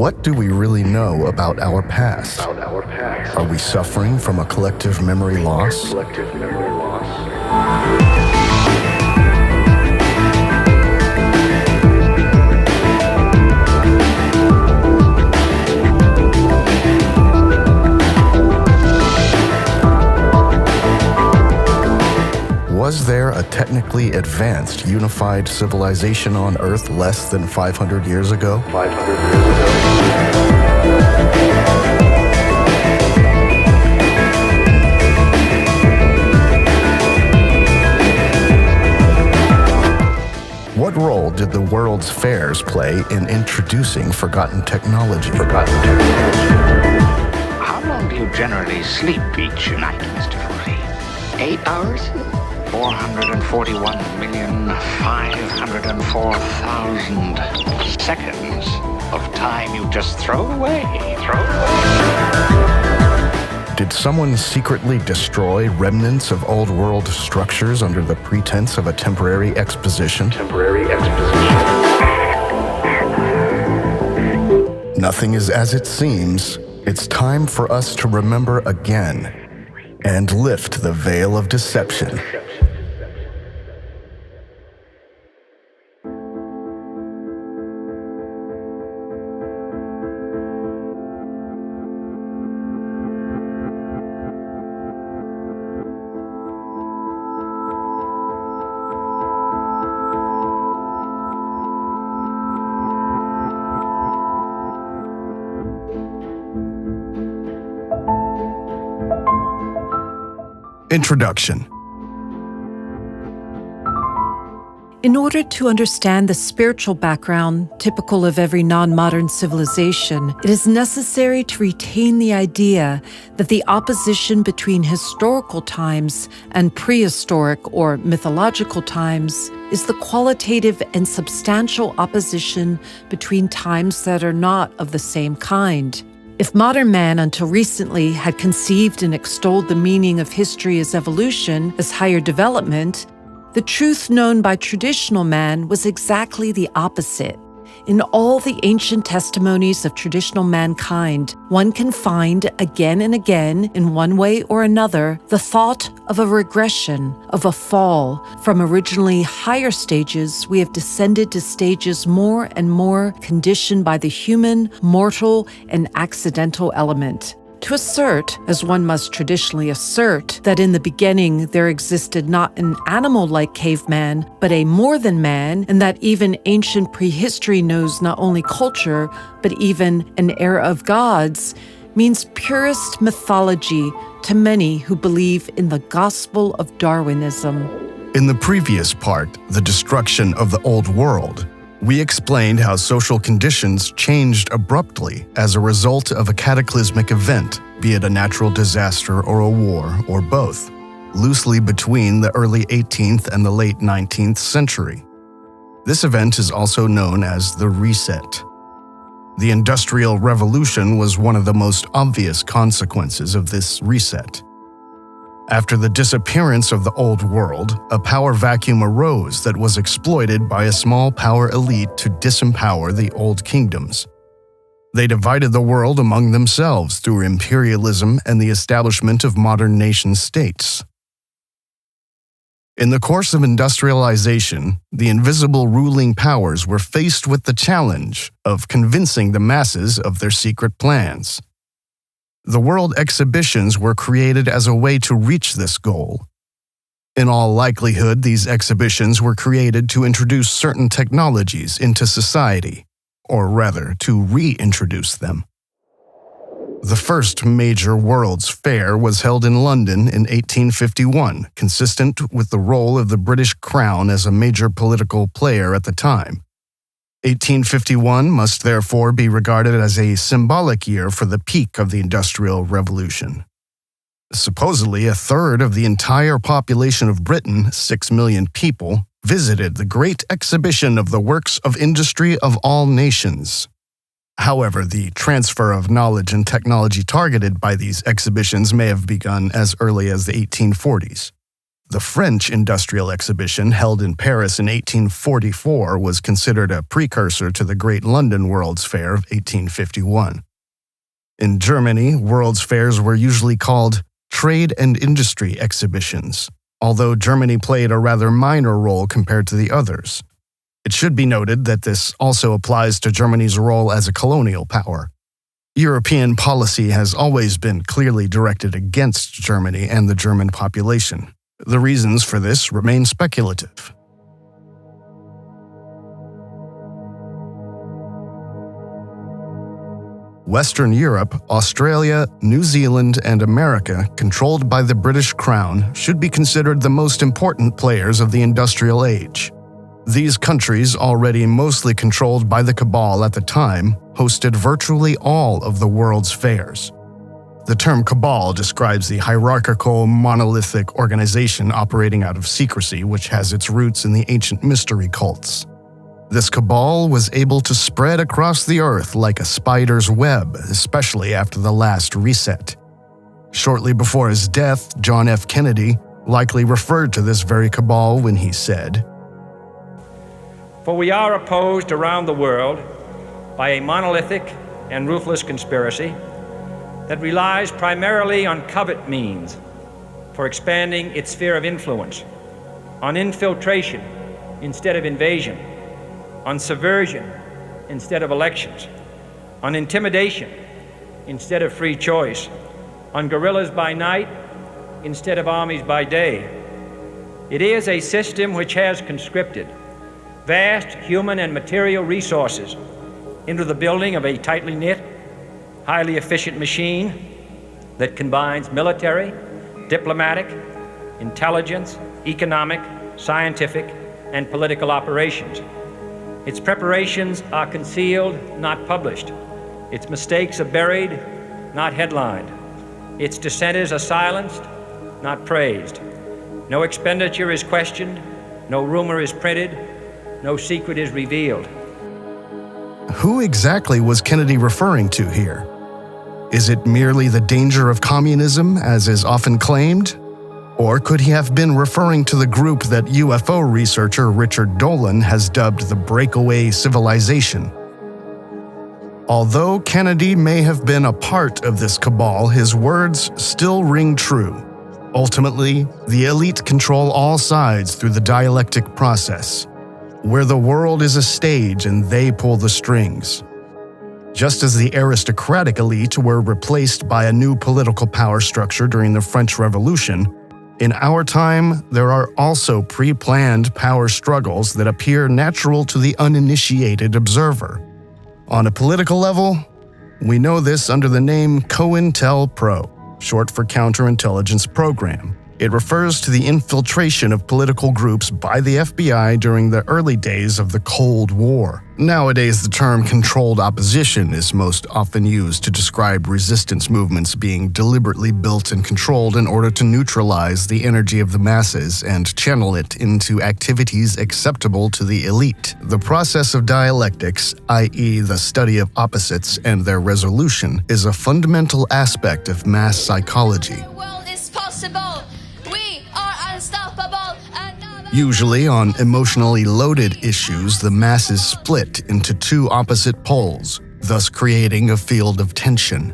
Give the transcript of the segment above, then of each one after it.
What do we really know about our past? Are we suffering from a collective memory loss? Was there a technically advanced, unified civilization on Earth less than 500 years ago? What role did the world's fairs play in introducing forgotten technology? How long do you generally sleep each night, Mr. Footy? 8 hours? 441,504,000 seconds of time you just throw away. Did someone secretly destroy remnants of old world structures under the pretense of a temporary exposition? Nothing is as it seems. It's time for us to remember again and lift the veil of deception. Introduction. In order to understand the spiritual background typical of every non-modern civilization, it is necessary to retain the idea that the opposition between historical times and prehistoric or mythological times is the qualitative and substantial opposition between times that are not of the same kind. If modern man until recently had conceived and extolled the meaning of history as evolution, as higher development, the truth known by traditional man was exactly the opposite. In all the ancient testimonies of traditional mankind, one can find again and again, in one way or another, the thought of a regression, of a fall. From originally higher stages, we have descended to stages more and more conditioned by the human, mortal, and accidental element. To assert, as one must traditionally assert, that in the beginning there existed not an animal-like caveman, but a more than man, and that even ancient prehistory knows not only culture, but even an era of gods, means purest mythology to many who believe in the gospel of Darwinism. In the previous part, The Destruction of the Old World, we explained how social conditions changed abruptly as a result of a cataclysmic event, be it a natural disaster or a war, or both, loosely between the early 18th and the late 19th century. This event is also known as the Reset. The Industrial Revolution was one of the most obvious consequences of this reset. After the disappearance of the Old World, a power vacuum arose that was exploited by a small power elite to disempower the old kingdoms. They divided the world among themselves through imperialism and the establishment of modern nation-states. In the course of industrialization, the invisible ruling powers were faced with the challenge of convincing the masses of their secret plans. The world exhibitions were created as a way to reach this goal. In all likelihood, these exhibitions were created to introduce certain technologies into society, or rather, to reintroduce them. The first major World's Fair was held in London in 1851, consistent with the role of the British Crown as a major political player at the time. 1851 must therefore be regarded as a symbolic year for the peak of the Industrial Revolution. Supposedly, a third of the entire population of Britain, 6 million people, visited the great exhibition of the works of industry of all nations. However, the transfer of knowledge and technology targeted by these exhibitions may have begun as early as the 1840s. The French Industrial Exhibition, held in Paris in 1844, was considered a precursor to the Great London World's Fair of 1851. In Germany, World's Fairs were usually called trade and industry exhibitions, although Germany played a rather minor role compared to the others. It should be noted that this also applies to Germany's role as a colonial power. European policy has always been clearly directed against Germany and the German population. The reasons for this remain speculative. Western Europe, Australia, New Zealand, and America, controlled by the British Crown, should be considered the most important players of the industrial age. These countries, already mostly controlled by the cabal at the time, hosted virtually all of the world's fairs. The term cabal describes the hierarchical, monolithic organization operating out of secrecy, which has its roots in the ancient mystery cults. This cabal was able to spread across the earth like a spider's web, especially after the last reset. Shortly before his death, John F. Kennedy likely referred to this very cabal when he said, "For we are opposed around the world by a monolithic and ruthless conspiracy that relies primarily on covert means for expanding its sphere of influence, on infiltration instead of invasion, on subversion instead of elections, on intimidation instead of free choice, on guerrillas by night instead of armies by day. It is a system which has conscripted vast human and material resources into the building of a tightly knit, highly efficient machine that combines military, diplomatic, intelligence, economic, scientific, and political operations. Its preparations are concealed, not published. Its mistakes are buried, not headlined. Its dissenters are silenced, not praised. No expenditure is questioned, no rumor is printed, no secret is revealed." Who exactly was Kennedy referring to here? Is it merely the danger of communism, as is often claimed? Or could he have been referring to the group that UFO researcher Richard Dolan has dubbed the breakaway civilization? Although Kennedy may have been a part of this cabal, his words still ring true. Ultimately, the elite control all sides through the dialectic process, where the world is a stage and they pull the strings. Just as the aristocratic elite were replaced by a new political power structure during the French Revolution, in our time, there are also pre-planned power struggles that appear natural to the uninitiated observer. On a political level, we know this under the name COINTELPRO, short for Counterintelligence Program. It refers to the infiltration of political groups by the FBI during the early days of the Cold War. Nowadays, the term controlled opposition is most often used to describe resistance movements being deliberately built and controlled in order to neutralize the energy of the masses and channel it into activities acceptable to the elite. The process of dialectics, i.e. the study of opposites and their resolution, is a fundamental aspect of mass psychology. The world is possible. We are unstoppable. Usually, on emotionally loaded issues, the masses split into two opposite poles, thus creating a field of tension.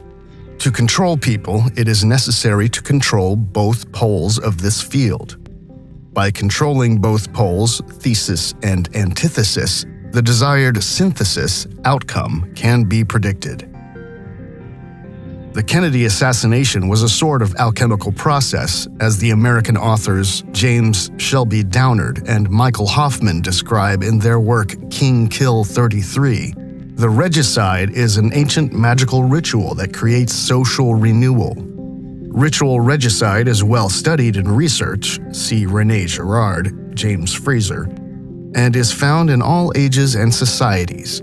To control people, it is necessary to control both poles of this field. By controlling both poles, thesis and antithesis, the desired synthesis outcome can be predicted. The Kennedy assassination was a sort of alchemical process, as the American authors James Shelby Downard and Michael Hoffman describe in their work King Kill 33. The regicide is an ancient magical ritual that creates social renewal. Ritual regicide is well studied in research, see René Girard, James Fraser, and is found in all ages and societies.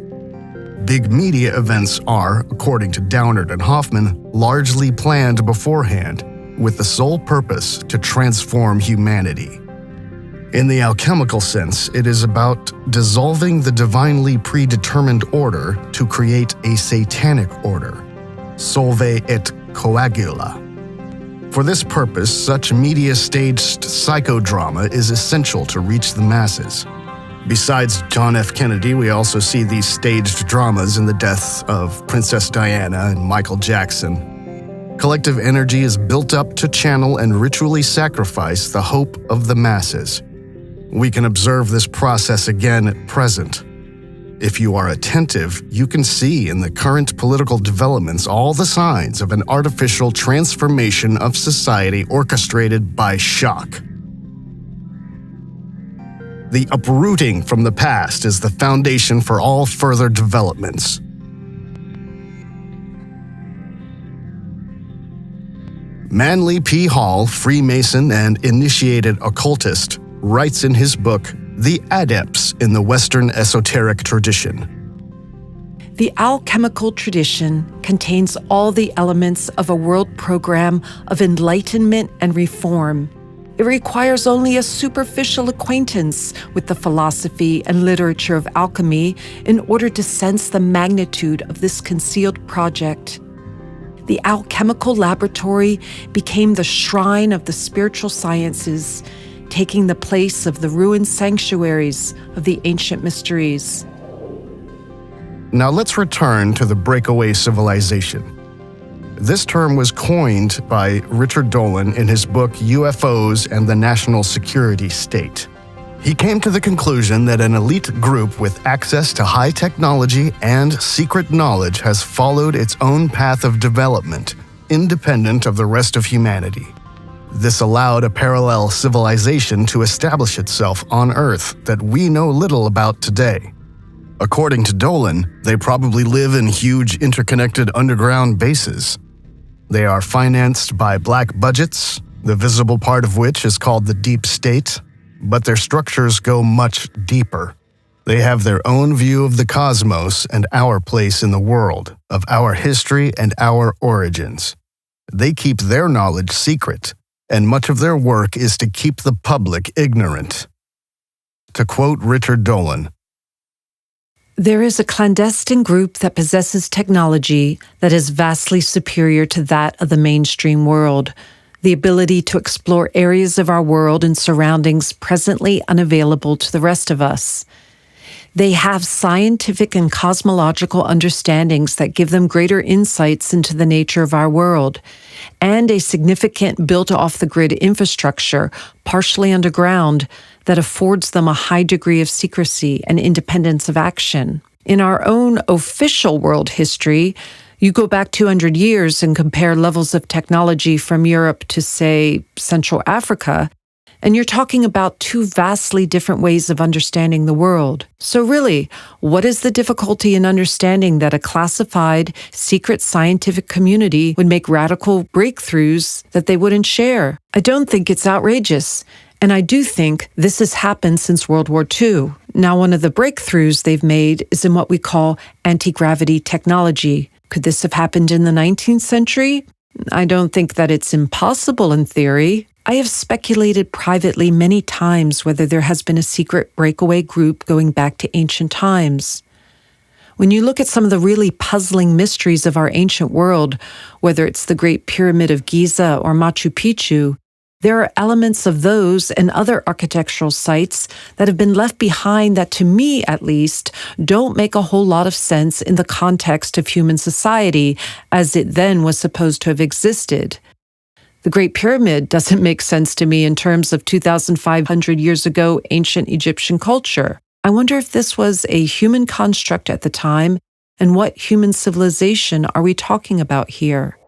Big media events are, according to Downard and Hoffman, largely planned beforehand, with the sole purpose to transform humanity. In the alchemical sense, it is about dissolving the divinely predetermined order to create a satanic order, solve et coagula. For this purpose, such media-staged psychodrama is essential to reach the masses. Besides John F. Kennedy, we also see these staged dramas in the deaths of Princess Diana and Michael Jackson. Collective energy is built up to channel and ritually sacrifice the hope of the masses. We can observe this process again at present. If you are attentive, you can see in the current political developments all the signs of an artificial transformation of society orchestrated by shock. The uprooting from the past is the foundation for all further developments. Manly P. Hall, Freemason and initiated occultist, writes in his book, The Adepts in the Western Esoteric Tradition. The alchemical tradition contains all the elements of a world program of enlightenment and reform. It requires only a superficial acquaintance with the philosophy and literature of alchemy in order to sense the magnitude of this concealed project. The alchemical laboratory became the shrine of the spiritual sciences, taking the place of the ruined sanctuaries of the ancient mysteries. Now let's return to the breakaway civilization. This term was coined by Richard Dolan in his book UFOs and the National Security State. He came to the conclusion that an elite group with access to high technology and secret knowledge has followed its own path of development, independent of the rest of humanity. This allowed a parallel civilization to establish itself on Earth that we know little about today. According to Dolan, they probably live in huge interconnected underground bases. They are financed by black budgets, the visible part of which is called the deep state, but their structures go much deeper. They have their own view of the cosmos and our place in the world, of our history and our origins. They keep their knowledge secret, and much of their work is to keep the public ignorant. To quote Richard Dolan, There is a clandestine group that possesses technology that is vastly superior to that of the mainstream world, the ability to explore areas of our world and surroundings presently unavailable to the rest of us. They have scientific and cosmological understandings that give them greater insights into the nature of our world, and a significant built-off-the-grid infrastructure, partially underground, that affords them a high degree of secrecy and independence of action. In our own official world history, you go back 200 years and compare levels of technology from Europe to, say, Central Africa, and you're talking about two vastly different ways of understanding the world. So really, what is the difficulty in understanding that a classified, secret scientific community would make radical breakthroughs that they wouldn't share? I don't think it's outrageous. And I do think this has happened since World War II. Now, one of the breakthroughs they've made is in what we call anti-gravity technology. Could this have happened in the 19th century? I don't think that it's impossible in theory. I have speculated privately many times whether there has been a secret breakaway group going back to ancient times. When you look at some of the really puzzling mysteries of our ancient world, whether it's the Great Pyramid of Giza or Machu Picchu, there are elements of those and other architectural sites that have been left behind that, to me at least, don't make a whole lot of sense in the context of human society as it then was supposed to have existed. The Great Pyramid doesn't make sense to me in terms of 2,500 years ago ancient Egyptian culture. I wonder if this was a human construct at the time, and what human civilization are we talking about here?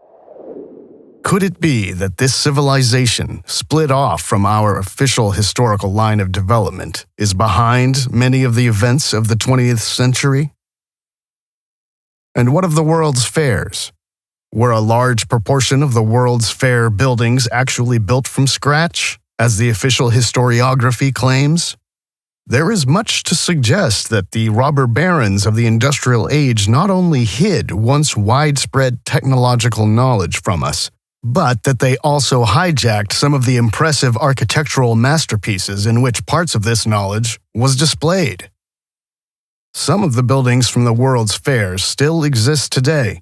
Could it be that this civilization, split off from our official historical line of development, is behind many of the events of the 20th century? And what of the World's Fairs? Were a large proportion of the World's Fair buildings actually built from scratch, as the official historiography claims? There is much to suggest that the robber barons of the industrial age not only hid once widespread technological knowledge from us, but that they also hijacked some of the impressive architectural masterpieces in which parts of this knowledge was displayed. Some of the buildings from the World's Fairs still exist today,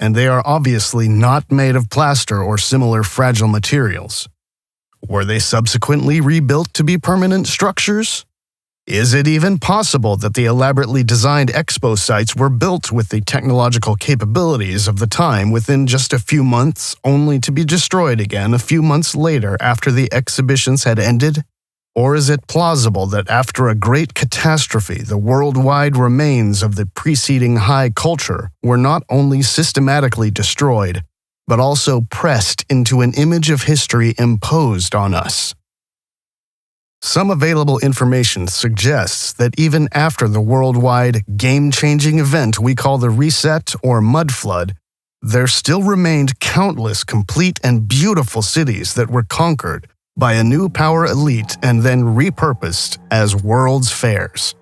and they are obviously not made of plaster or similar fragile materials. Were they subsequently rebuilt to be permanent structures? Is it even possible that the elaborately designed expo sites were built with the technological capabilities of the time within just a few months, only to be destroyed again a few months later after the exhibitions had ended? Or is it plausible that after a great catastrophe, the worldwide remains of the preceding high culture were not only systematically destroyed, but also pressed into an image of history imposed on us? Some available information suggests that even after the worldwide game-changing event we call the Reset or Mud Flood, there still remained countless complete and beautiful cities that were conquered by a new power elite and then repurposed as World's Fairs.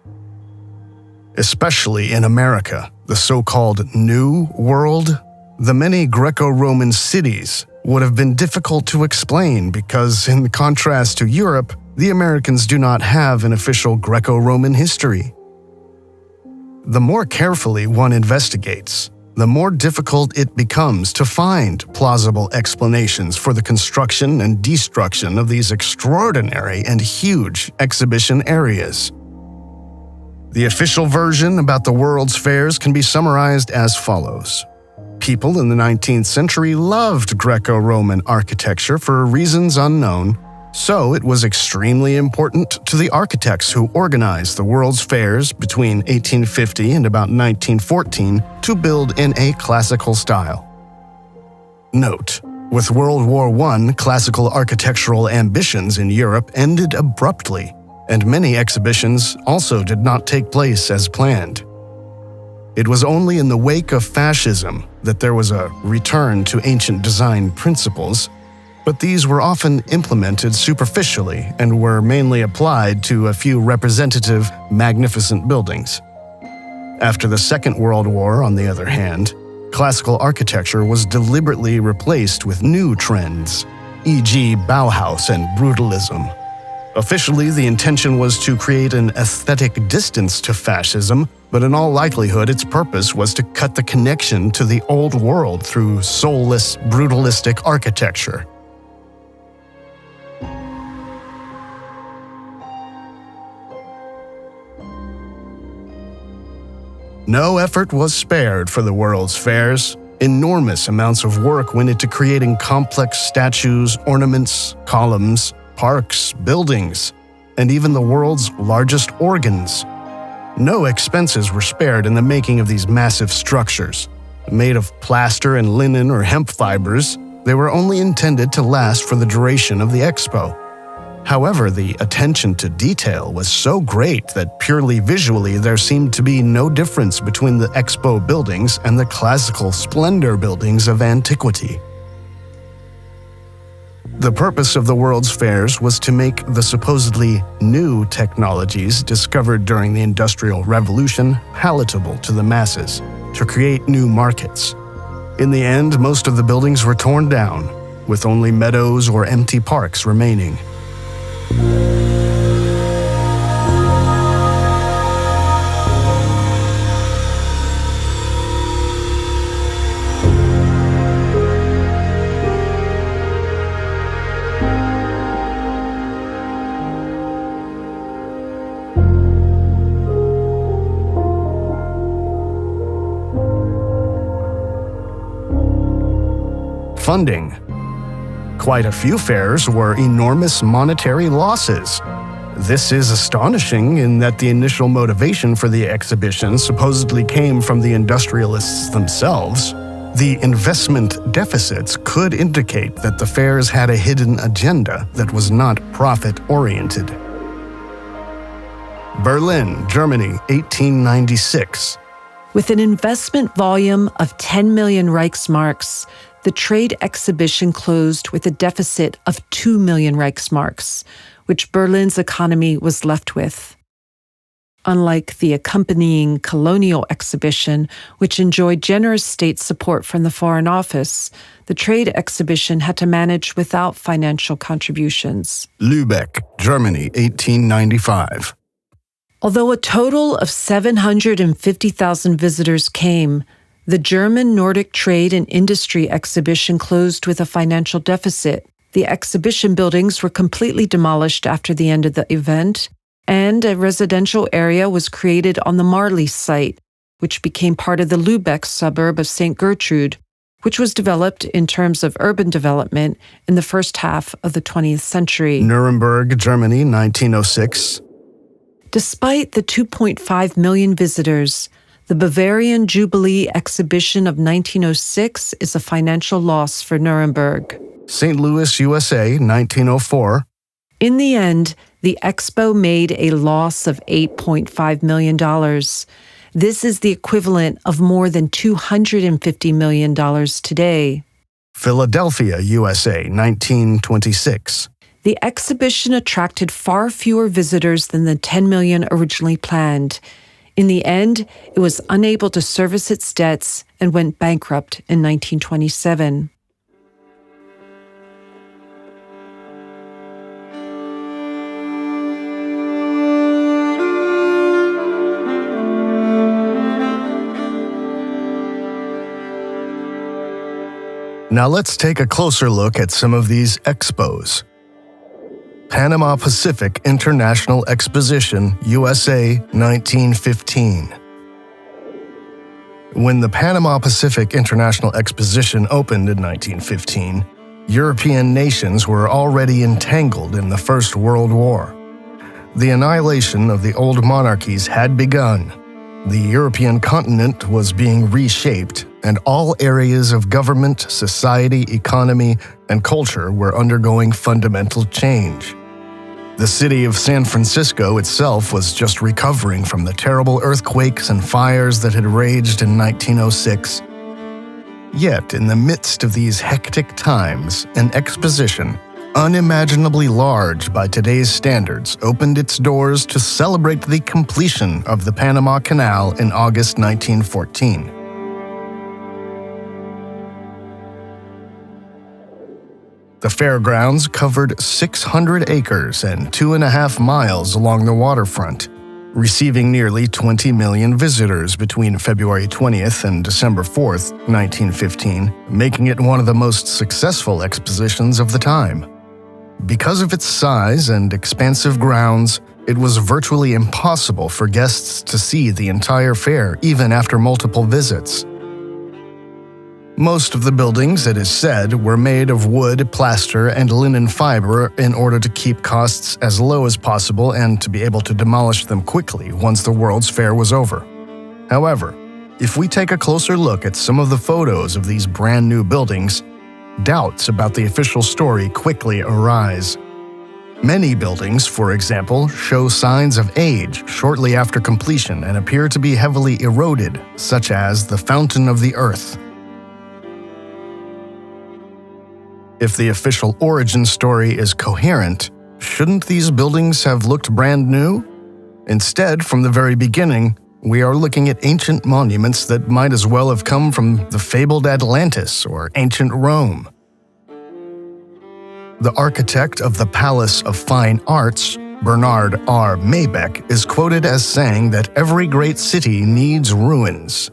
Especially in America, the so-called New World, the many Greco-Roman cities would have been difficult to explain because, in contrast to Europe, the Americans do not have an official Greco-Roman history. The more carefully one investigates, the more difficult it becomes to find plausible explanations for the construction and destruction of these extraordinary and huge exhibition areas. The official version about the World's Fairs can be summarized as follows. People in the 19th century loved Greco-Roman architecture for reasons unknown, so it was extremely important to the architects who organized the World's Fairs between 1850 and about 1914 to build in a classical style. Note: with World War I, classical architectural ambitions in Europe ended abruptly, and many exhibitions also did not take place as planned. It was only in the wake of fascism that there was a return to ancient design principles, but these were often implemented superficially and were mainly applied to a few representative, magnificent buildings. After the Second World War, on the other hand, classical architecture was deliberately replaced with new trends, e.g. Bauhaus and Brutalism. Officially, the intention was to create an aesthetic distance to fascism, but in all likelihood its purpose was to cut the connection to the old world through soulless, brutalistic architecture. No effort was spared for the World's Fairs. Enormous amounts of work went into creating complex statues, ornaments, columns, parks, buildings, and even the world's largest organs. No expenses were spared in the making of these massive structures. Made of plaster and linen or hemp fibers, they were only intended to last for the duration of the expo. However, the attention to detail was so great that purely visually there seemed to be no difference between the expo buildings and the classical splendor buildings of antiquity. The purpose of the World's Fairs was to make the supposedly new technologies discovered during the Industrial Revolution palatable to the masses, to create new markets. In the end, most of the buildings were torn down, with only meadows or empty parks remaining. Funding. Quite a few fairs were enormous monetary losses. This is astonishing in that the initial motivation for the exhibition supposedly came from the industrialists themselves. The investment deficits could indicate that the fairs had a hidden agenda that was not profit-oriented. Berlin, Germany, 1896. With an investment volume of 10 million Reichsmarks, the trade exhibition closed with a deficit of 2 million Reichsmarks, which Berlin's economy was left with. Unlike the accompanying colonial exhibition, which enjoyed generous state support from the Foreign Office, the trade exhibition had to manage without financial contributions. Lübeck, Germany, 1895. Although a total of 750,000 visitors came, The German Nordic Trade and Industry Exhibition closed with a financial deficit. The exhibition buildings were completely demolished after the end of the event, and a residential area was created on the Marley site, which became part of the Lübeck suburb of St. Gertrude, which was developed in terms of urban development in the first half of the 20th century. Nuremberg, Germany, 1906. Despite the 2.5 million visitors, the Bavarian Jubilee exhibition of 1906 is a financial loss for Nuremberg. St. Louis, USA, 1904. In the end, the expo made a loss of $8.5 million. This is the equivalent of more than $250 million today. Philadelphia, USA, 1926. The exhibition attracted far fewer visitors than the 10 million originally planned. In the end, it was unable to service its debts and went bankrupt in 1927. Now let's take a closer look at some of these expos. Panama Pacific International Exposition, USA, 1915. When the Panama Pacific International Exposition opened in 1915, European nations were already entangled in the First World War. The annihilation of the old monarchies had begun. The European continent was being reshaped, and all areas of government, society, economy, and culture were undergoing fundamental change. The city of San Francisco itself was just recovering from the terrible earthquakes and fires that had raged in 1906. Yet, in the midst of these hectic times, an exposition, unimaginably large by today's standards, opened its doors to celebrate the completion of the Panama Canal in August 1914. The fairgrounds covered 600 acres and 2.5 miles along the waterfront, receiving nearly 20 million visitors between February 20th and December 4th, 1915, making it one of the most successful expositions of the time. Because of its size and expansive grounds, it was virtually impossible for guests to see the entire fair even after multiple visits. Most of the buildings, it is said, were made of wood, plaster, and linen fiber in order to keep costs as low as possible and to be able to demolish them quickly once the World's Fair was over. However, if we take a closer look at some of the photos of these brand new buildings, doubts about the official story quickly arise. Many buildings, for example, show signs of age shortly after completion and appear to be heavily eroded, such as the Fountain of the Earth. If the official origin story is coherent, shouldn't these buildings have looked brand new? Instead, from the very beginning, we are looking at ancient monuments that might as well have come from the fabled Atlantis or ancient Rome. The architect of the Palace of Fine Arts, Bernard R. Maybeck, is quoted as saying that every great city needs ruins.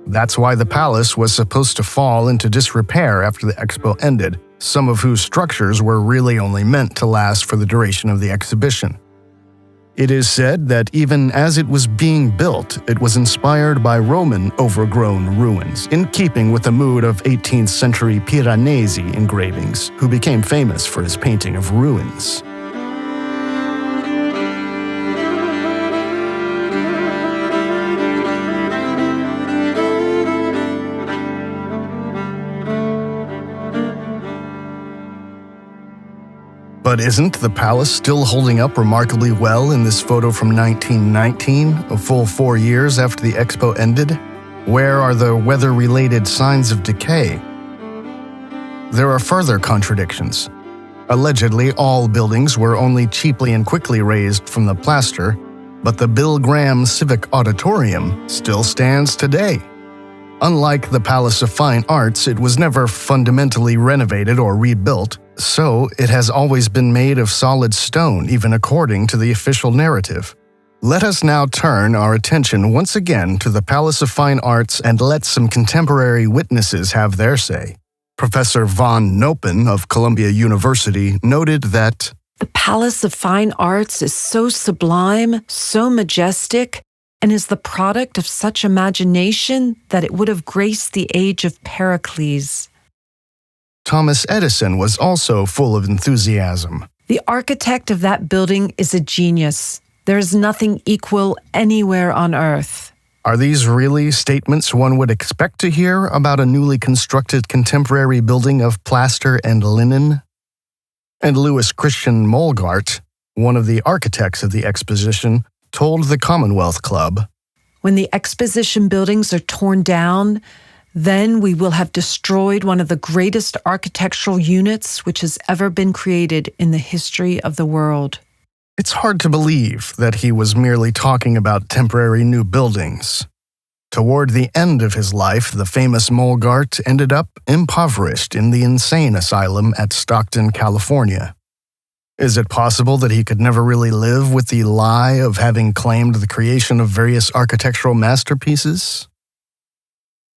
That's why the palace was supposed to fall into disrepair after the expo ended, some of whose structures were really only meant to last for the duration of the exhibition. It is said that even as it was being built, it was inspired by Roman overgrown ruins, in keeping with the mood of 18th century Piranesi engravings, who became famous for his painting of ruins. But isn't the palace still holding up remarkably well in this photo from 1919, a full 4 years after the expo ended? Where are the weather-related signs of decay? There are further contradictions. Allegedly, all buildings were only cheaply and quickly raised from the plaster, but the Bill Graham Civic Auditorium still stands today. Unlike the Palace of Fine Arts, it was never fundamentally renovated or rebuilt, so it has always been made of solid stone, even according to the official narrative. Let us now turn our attention once again to the Palace of Fine Arts and let some contemporary witnesses have their say. Professor von Noppen of Columbia University noted that the Palace of Fine Arts is so sublime, so majestic, and is the product of such imagination that it would have graced the age of Pericles. Thomas Edison was also full of enthusiasm. The architect of that building is a genius. There is nothing equal anywhere on Earth. Are these really statements one would expect to hear about a newly constructed contemporary building of plaster and linen? And Louis Christian Molgart, one of the architects of the exposition, told the Commonwealth Club, "When the exposition buildings are torn down, then we will have destroyed one of the greatest architectural units which has ever been created in the history of the world." It's hard to believe that he was merely talking about temporary new buildings. Toward the end of his life, the famous Molgart ended up impoverished in the insane asylum at Stockton, California. Is it possible that he could never really live with the lie of having claimed the creation of various architectural masterpieces?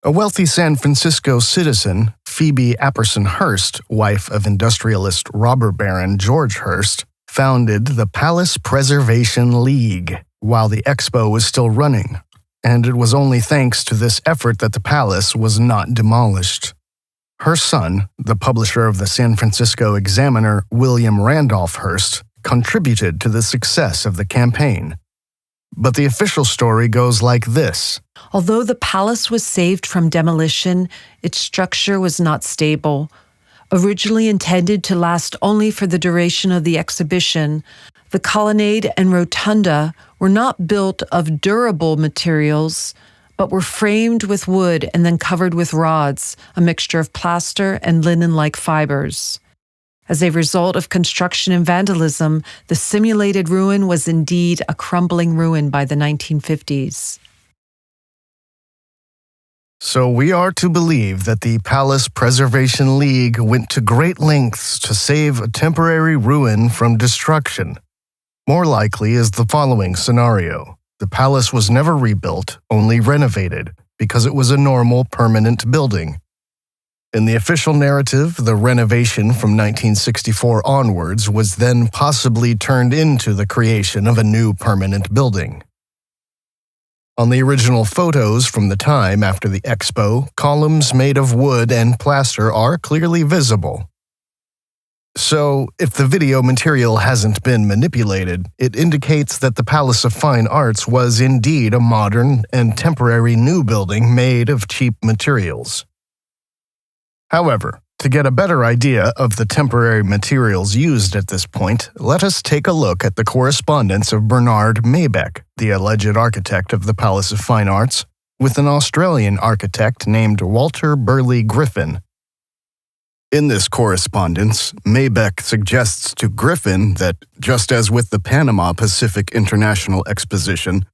A wealthy San Francisco citizen, Phoebe Apperson Hearst, wife of industrialist robber baron George Hearst, founded the Palace Preservation League while the expo was still running, and it was only thanks to this effort that the palace was not demolished. Her son, the publisher of the San Francisco Examiner, William Randolph Hearst, contributed to the success of the campaign. But the official story goes like this. Although the palace was saved from demolition, its structure was not stable. Originally intended to last only for the duration of the exhibition, the colonnade and rotunda were not built of durable materials, but were framed with wood and then covered with rods, a mixture of plaster and linen-like fibers. As a result of construction and vandalism, the simulated ruin was indeed a crumbling ruin by the 1950s. So we are to believe that the Palace Preservation League went to great lengths to save a temporary ruin from destruction. More likely is the following scenario. The palace was never rebuilt, only renovated, because it was a normal, permanent building. In the official narrative, the renovation from 1964 onwards was then possibly turned into the creation of a new permanent building. On the original photos from the time after the expo, columns made of wood and plaster are clearly visible. So, if the video material hasn't been manipulated, it indicates that the Palace of Fine Arts was indeed a modern and temporary new building made of cheap materials. However, to get a better idea of the temporary materials used at this point, let us take a look at the correspondence of Bernard Maybeck, the alleged architect of the Palace of Fine Arts, with an Australian architect named Walter Burley Griffin. In this correspondence, Maybeck suggests to Griffin that, just as with the Panama Pacific International Exposition,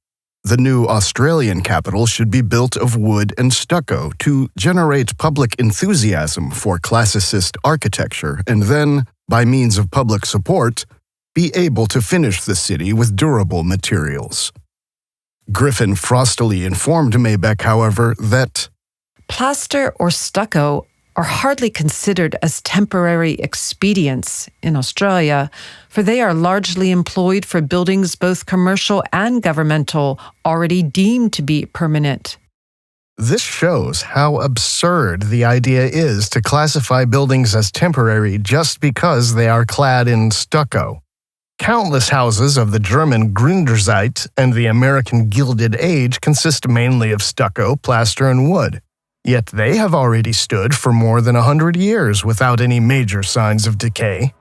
the new Australian capital should be built of wood and stucco to generate public enthusiasm for classicist architecture and then, by means of public support, be able to finish the city with durable materials. Griffin frostily informed Maybeck, however, that plaster or stucco are hardly considered as temporary expedients in Australia, for they are largely employed for buildings both commercial and governmental, already deemed to be permanent. This shows how absurd the idea is to classify buildings as temporary just because they are clad in stucco. Countless houses of the German Gründerzeit and the American Gilded Age consist mainly of stucco, plaster, and wood. Yet they have already stood for more than 100 years without any major signs of decay.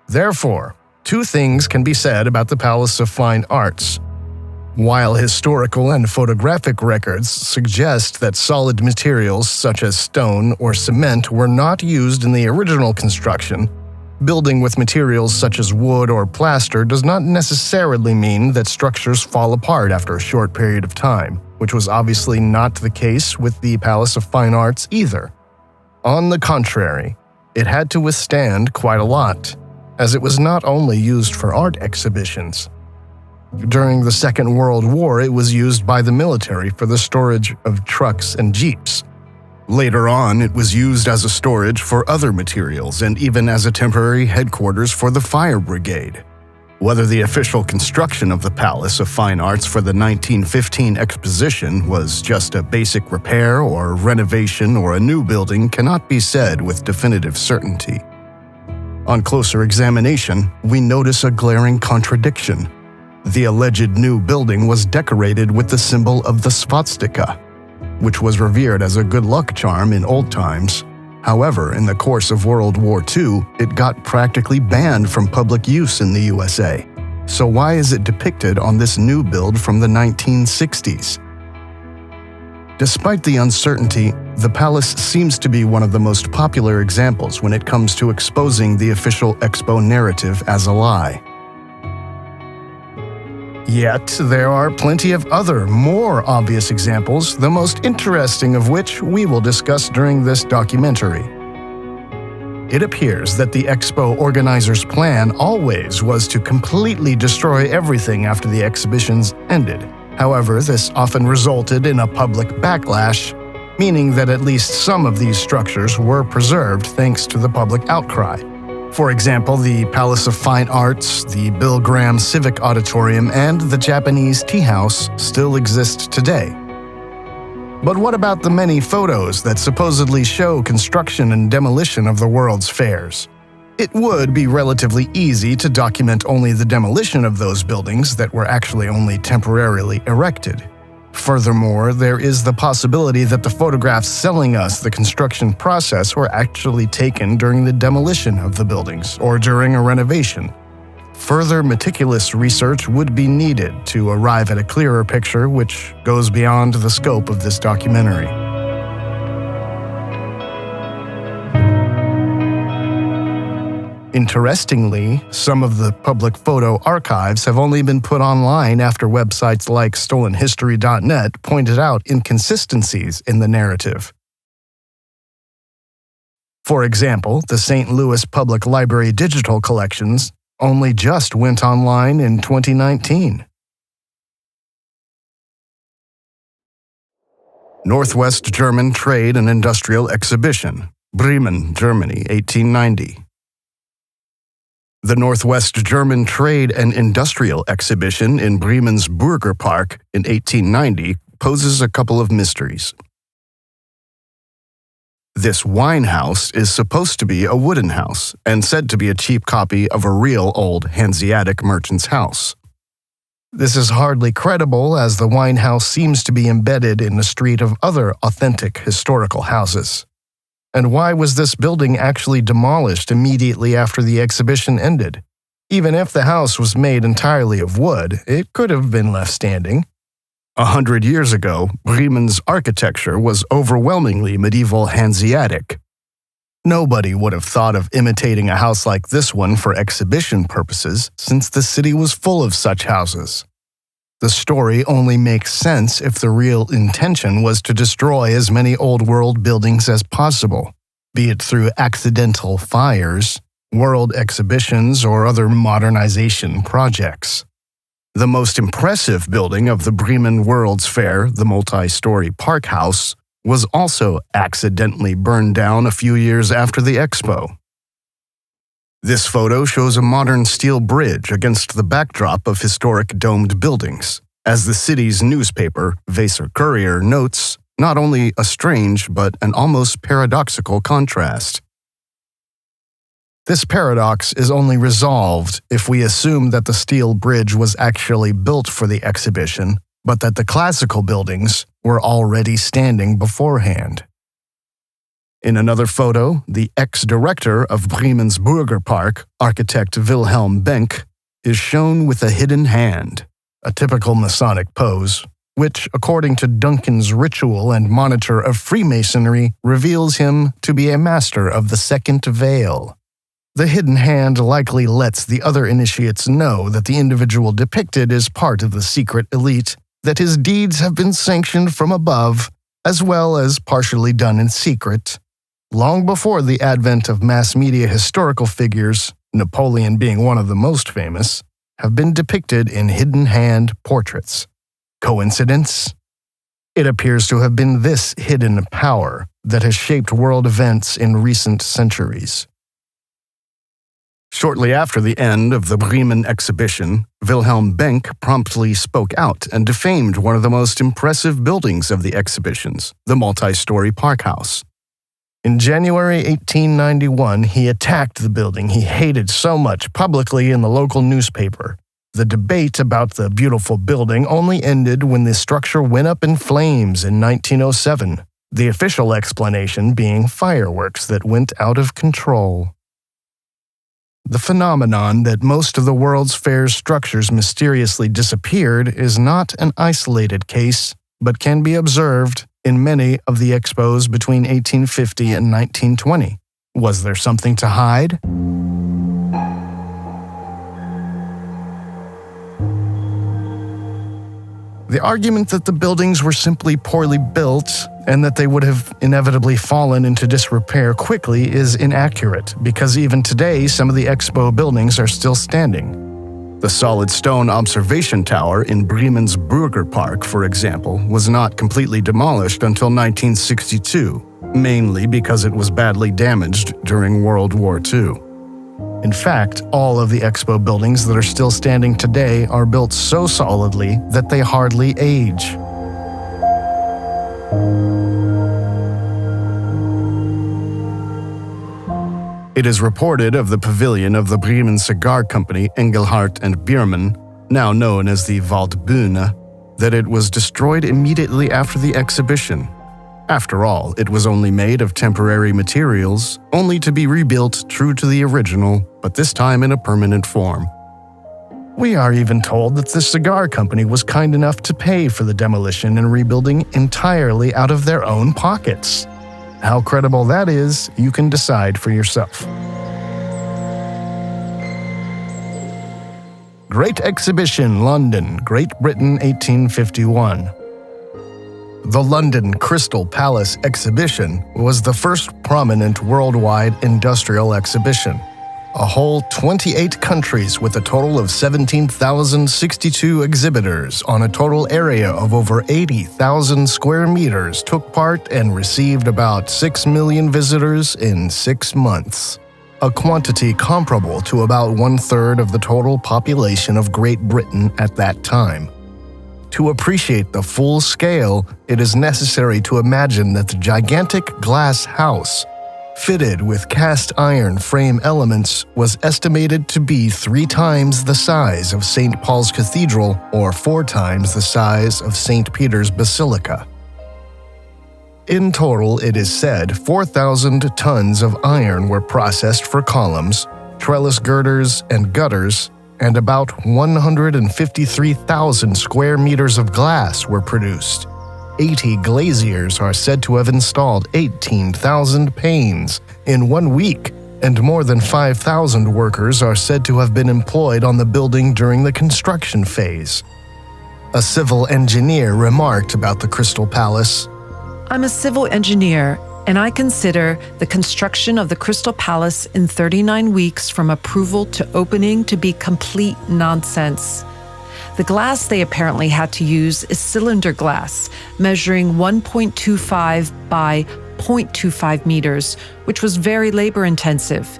Therefore, two things can be said about the Palace of Fine Arts. While historical and photographic records suggest that solid materials such as stone or cement were not used in the original construction, building with materials such as wood or plaster does not necessarily mean that structures fall apart after a short period of time, which was obviously not the case with the Palace of Fine Arts either. On the contrary, it had to withstand quite a lot, as it was not only used for art exhibitions. During the Second World War, it was used by the military for the storage of trucks and jeeps. Later on, it was used as a storage for other materials and even as a temporary headquarters for the fire brigade. Whether the official construction of the Palace of Fine Arts for the 1915 exposition was just a basic repair or renovation or a new building cannot be said with definitive certainty. On closer examination, we notice a glaring contradiction. The alleged new building was decorated with the symbol of the swastika, which was revered as a good luck charm in old times. However, in the course of World War II, it got practically banned from public use in the USA. So why is it depicted on this new build from the 1960s? Despite the uncertainty, the palace seems to be one of the most popular examples when it comes to exposing the official Expo narrative as a lie. Yet, there are plenty of other, more obvious examples, the most interesting of which we will discuss during this documentary. It appears that the Expo organizers' plan always was to completely destroy everything after the exhibitions ended. However, this often resulted in a public backlash, meaning that at least some of these structures were preserved thanks to the public outcry. For example, the Palace of Fine Arts, the Bill Graham Civic Auditorium, and the Japanese Tea House still exist today. But what about the many photos that supposedly show construction and demolition of the world's fairs? It would be relatively easy to document only the demolition of those buildings that were actually only temporarily erected. Furthermore, there is the possibility that the photographs selling us the construction process were actually taken during the demolition of the buildings or during a renovation. Further meticulous research would be needed to arrive at a clearer picture which goes beyond the scope of this documentary. Interestingly, some of the public photo archives have only been put online after websites like stolenhistory.net pointed out inconsistencies in the narrative. For example, the St. Louis Public Library digital collections only just went online in 2019. Northwest German Trade and Industrial Exhibition, Bremen, Germany, 1890. The Northwest German Trade and Industrial Exhibition in Bremen's Burgerpark in 1890 poses a couple of mysteries. This wine house is supposed to be a wooden house and said to be a cheap copy of a real old Hanseatic merchant's house. This is hardly credible as the wine house seems to be embedded in a street of other authentic historical houses. And why was this building actually demolished immediately after the exhibition ended? Even if the house was made entirely of wood, it could have been left standing. 100 years ago, Bremen's architecture was overwhelmingly medieval Hanseatic. Nobody would have thought of imitating a house like this one for exhibition purposes, since the city was full of such houses. The story only makes sense if the real intention was to destroy as many old-world buildings as possible, be it through accidental fires, world exhibitions, or other modernization projects. The most impressive building of the Bremen World's Fair, the multi-story Park House, was also accidentally burned down a few years after the expo. This photo shows a modern steel bridge against the backdrop of historic domed buildings. As the city's newspaper, Weser Courier, notes, not only a strange but an almost paradoxical contrast. This paradox is only resolved if we assume that the steel bridge was actually built for the exhibition, but that the classical buildings were already standing beforehand. In another photo, the ex-director of Bremen's Burgerpark, architect Wilhelm Benck, is shown with a hidden hand, a typical Masonic pose, which, according to Duncan's Ritual and Monitor of Freemasonry, reveals him to be a master of the second veil. The hidden hand likely lets the other initiates know that the individual depicted is part of the secret elite, that his deeds have been sanctioned from above, as well as partially done in secret. Long before the advent of mass media historical figures, Napoleon being one of the most famous, have been depicted in hidden hand portraits. Coincidence? It appears to have been this hidden power that has shaped world events in recent centuries. Shortly after the end of the Bremen exhibition, Wilhelm Benck promptly spoke out and defamed one of the most impressive buildings of the exhibitions, the multi-story Parkhaus. In January 1891, he attacked the building he hated so much publicly in the local newspaper. The debate about the beautiful building only ended when the structure went up in flames in 1907, the official explanation being fireworks that went out of control. The phenomenon that most of the World's Fair structures mysteriously disappeared is not an isolated case, but can be observed in many of the expos between 1850 and 1920. Was there something to hide? The argument that the buildings were simply poorly built and that they would have inevitably fallen into disrepair quickly is inaccurate, because even today some of the expo buildings are still standing. The solid stone observation tower in Bremen's Burgerpark, for example, was not completely demolished until 1962, mainly because it was badly damaged during World War II. In fact, all of the expo buildings that are still standing today are built so solidly that they hardly age. It is reported of the pavilion of the Bremen cigar company Engelhardt and Biermann, now known as the Waldbühne, that it was destroyed immediately after the exhibition. After all, it was only made of temporary materials, only to be rebuilt true to the original, but this time in a permanent form. We are even told that the cigar company was kind enough to pay for the demolition and rebuilding entirely out of their own pockets. How credible that is, you can decide for yourself. Great Exhibition, London, Great Britain, 1851. The London Crystal Palace Exhibition was the first prominent worldwide industrial exhibition. A whole 28 countries with a total of 17,062 exhibitors on a total area of over 80,000 square meters took part and received about 6 million visitors in 6 months, a quantity comparable to about 1/3 of the total population of Great Britain at that time. To appreciate the full scale, it is necessary to imagine that the gigantic glass house, fitted with cast iron frame elements, was estimated to be 3 times the size of St. Paul's Cathedral or 4 times the size of St. Peter's Basilica. In total, it is said 4,000 tons of iron were processed for columns, trellis girders, and gutters, and about 153,000 square meters of glass were produced. 80 glaziers are said to have installed 18,000 panes in 1 week, and more than 5,000 workers are said to have been employed on the building during the construction phase. A civil engineer remarked about the Crystal Palace, I'm a civil engineer, and I consider the construction of the Crystal Palace in 39 weeks from approval to opening to be complete nonsense. The glass they apparently had to use is cylinder glass, measuring 1.25 by 0.25 meters, which was very labor-intensive.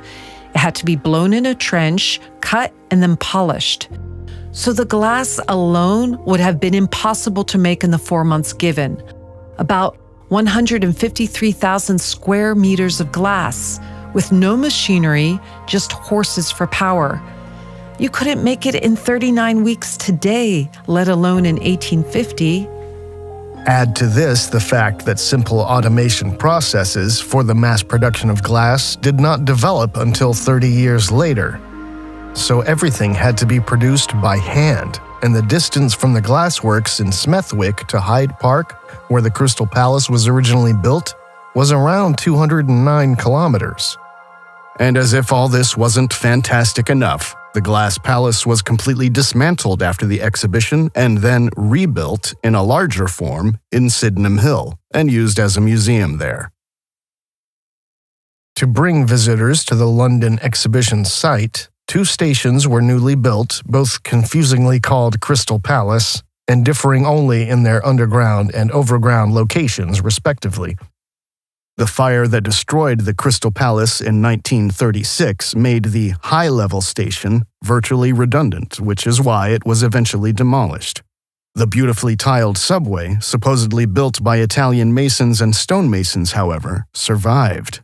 It had to be blown in a trench, cut, and then polished. So the glass alone would have been impossible to make in the 4 months given. About 153,000 square meters of glass, with no machinery, just horses for power. You couldn't make it in 39 weeks today, let alone in 1850. Add to this the fact that simple automation processes for the mass production of glass did not develop until 30 years later. So everything had to be produced by hand, and the distance from the glassworks in Smethwick to Hyde Park, where the Crystal Palace was originally built, was around 209 kilometers. And as if all this wasn't fantastic enough, the Glass Palace was completely dismantled after the exhibition and then rebuilt in a larger form in Sydenham Hill and used as a museum there. To bring visitors to the London exhibition site, 2 stations were newly built, both confusingly called Crystal Palace, and differing only in their underground and overground locations, respectively. The fire that destroyed the Crystal Palace in 1936 made the high-level station virtually redundant, which is why it was eventually demolished. The beautifully tiled subway, supposedly built by Italian masons and stonemasons, however, survived.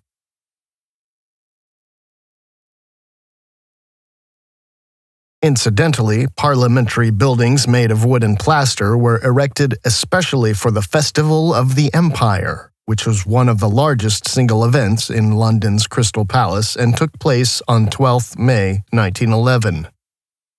Incidentally, parliamentary buildings made of wood and plaster were erected especially for the Festival of the Empire, which was one of the largest single events in London's Crystal Palace and took place on 12 May 1911.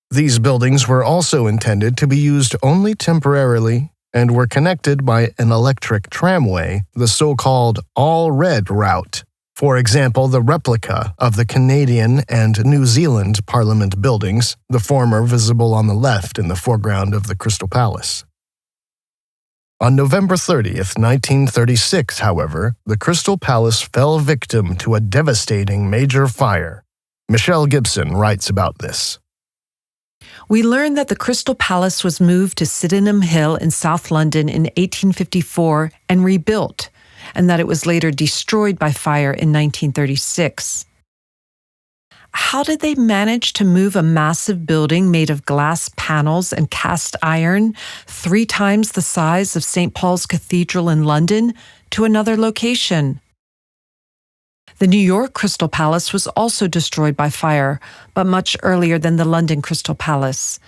These buildings were also intended to be used only temporarily and were connected by an electric tramway, the so-called All-Red Route. For example, the replica of the Canadian and New Zealand Parliament buildings, the former visible on the left in the foreground of the Crystal Palace. On November 30th, 1936, however, the Crystal Palace fell victim to a devastating major fire. Michelle Gibson writes about this. We learned that the Crystal Palace was moved to Sydenham Hill in South London in 1854 and rebuilt, and that it was later destroyed by fire in 1936. How did they manage to move a massive building made of glass panels and cast iron 3 times the size of St. Paul's Cathedral in London to another location? The New York Crystal Palace was also destroyed by fire, but much earlier than the London Crystal Palace.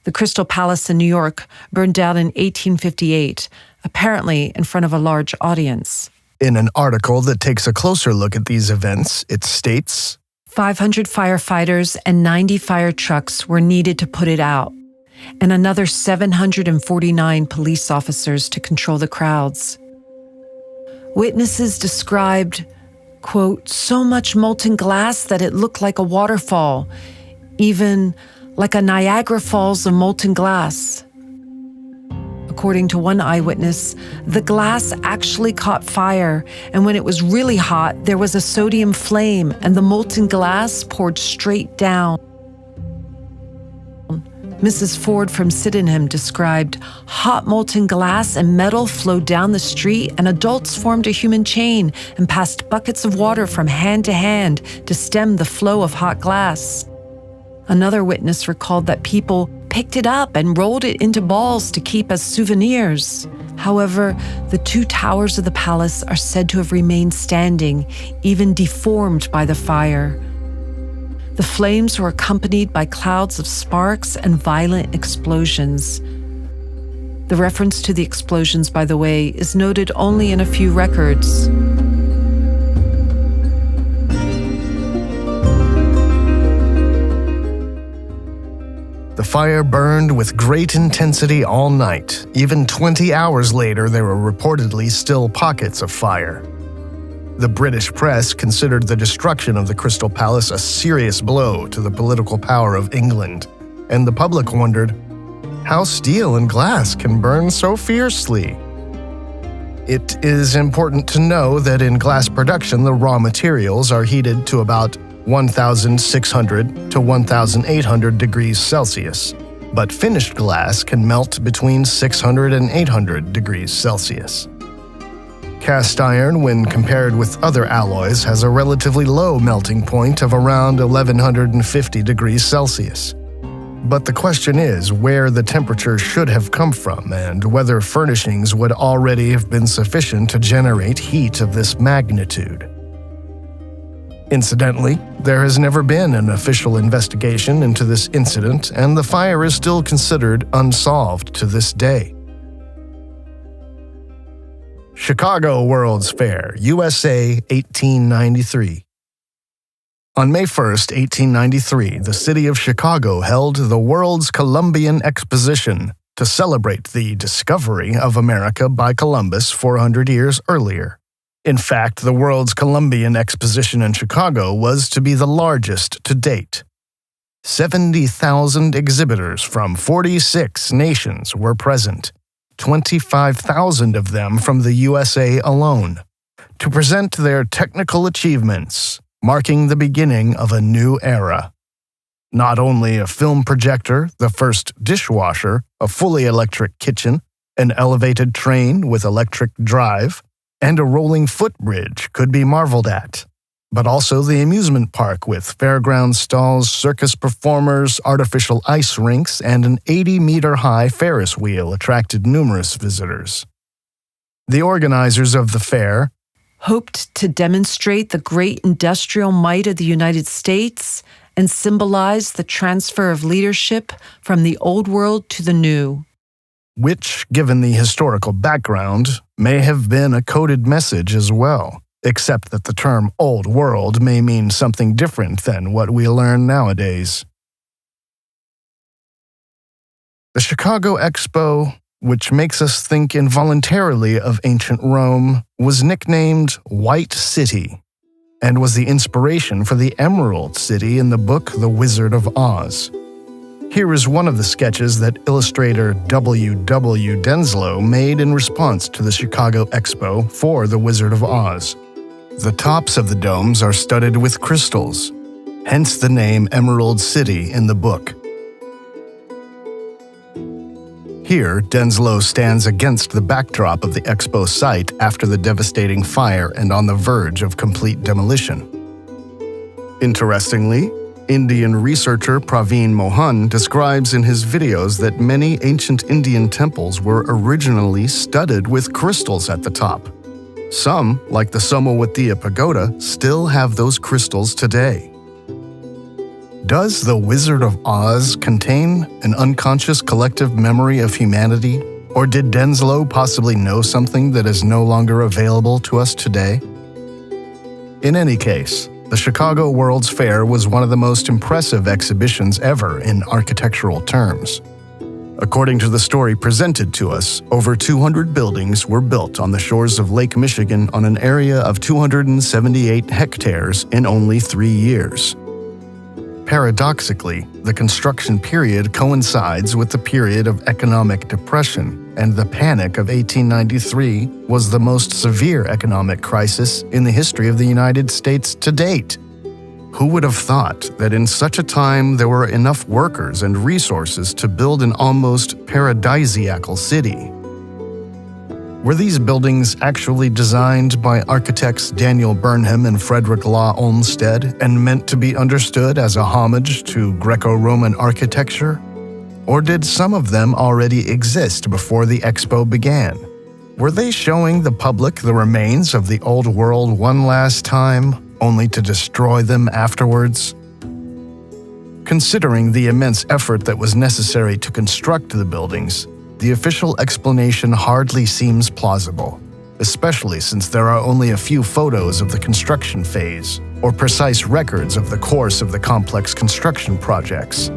The Crystal Palace in New York burned down in 1858, apparently in front of a large audience. In an article that takes a closer look at these events, it states, 500 firefighters and 90 fire trucks were needed to put it out, and another 749 police officers to control the crowds. Witnesses described, quote, so much molten glass that it looked like a waterfall, even like a Niagara Falls of molten glass. According to one eyewitness, the glass actually caught fire, and when it was really hot, there was a sodium flame, and the molten glass poured straight down. Mrs. Ford from Sydenham described, hot molten glass and metal flowed down the street, and adults formed a human chain and passed buckets of water from hand to hand to stem the flow of hot glass. Another witness recalled that people picked it up and rolled it into balls to keep as souvenirs. However, the 2 towers of the palace are said to have remained standing, even deformed by the fire. The flames were accompanied by clouds of sparks and violent explosions. The reference to the explosions, by the way, is noted only in a few records. The fire burned with great intensity all night. Even 20 hours later, there were reportedly still pockets of fire. The British press considered the destruction of the Crystal Palace a serious blow to the political power of England, and the public wondered how steel and glass can burn so fiercely. It is important to know that in glass production, the raw materials are heated to about 1,600 to 1,800 degrees Celsius, but finished glass can melt between 600 and 800 degrees Celsius. Cast iron, when compared with other alloys, has a relatively low melting point of around 1,150 degrees Celsius. But the question is where the temperature should have come from and whether furnishings would already have been sufficient to generate heat of this magnitude. Incidentally, there has never been an official investigation into this incident, and the fire is still considered unsolved to this day. Chicago World's Fair, USA, 1893. On May 1, 1893, the city of Chicago held the World's Columbian Exposition to celebrate the discovery of America by Columbus 400 years earlier. In fact, the World's Columbian Exposition in Chicago was to be the largest to date. 70,000 exhibitors from 46 nations were present, 25,000 of them from the USA alone, to present their technical achievements, marking the beginning of a new era. Not only a film projector, the first dishwasher, a fully electric kitchen, an elevated train with electric drive, and a rolling footbridge could be marveled at, but also the amusement park with fairground stalls, circus performers, artificial ice rinks, and an 80-meter-high Ferris wheel attracted numerous visitors. The organizers of the fair hoped to demonstrate the great industrial might of the United States and symbolize the transfer of leadership from the old world to the new, which, given the historical background, may have been a coded message as well, except that the term Old World may mean something different than what we learn nowadays. The Chicago Expo, which makes us think involuntarily of ancient Rome, was nicknamed White City and was the inspiration for the Emerald City in the book The Wizard of Oz. Here is one of the sketches that illustrator W. W. Denslow made in response to the Chicago Expo for The Wizard of Oz. The tops of the domes are studded with crystals, hence the name Emerald City in the book. Here, Denslow stands against the backdrop of the Expo site after the devastating fire and on the verge of complete demolition. Interestingly, Indian researcher Praveen Mohan describes in his videos that many ancient Indian temples were originally studded with crystals at the top. Some, like the Somawathiya Pagoda, still have those crystals today. Does The Wizard of Oz contain an unconscious collective memory of humanity, or did Denslow possibly know something that is no longer available to us today? In any case, the Chicago World's Fair was one of the most impressive exhibitions ever in architectural terms. According to the story presented to us, over 200 buildings were built on the shores of Lake Michigan on an area of 278 hectares in only 3 years. Paradoxically, the construction period coincides with the period of economic depression, and the Panic of 1893 was the most severe economic crisis in the history of the United States to date. Who would have thought that in such a time there were enough workers and resources to build an almost paradisiacal city? Were these buildings actually designed by architects Daniel Burnham and Frederick Law Olmsted and meant to be understood as a homage to Greco-Roman architecture? Or did some of them already exist before the Expo began? Were they showing the public the remains of the old world one last time, only to destroy them afterwards? Considering the immense effort that was necessary to construct the buildings, the official explanation hardly seems plausible, especially since there are only a few photos of the construction phase or precise records of the course of the complex construction projects.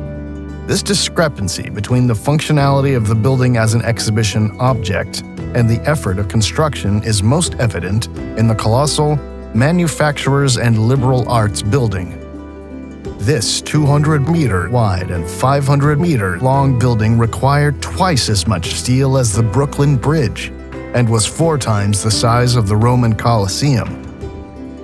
This discrepancy between the functionality of the building as an exhibition object and the effort of construction is most evident in the colossal Manufacturers and Liberal Arts building. This 200-meter wide and 500-meter long building required twice as much steel as the Brooklyn Bridge and was 4 times the size of the Roman Colosseum.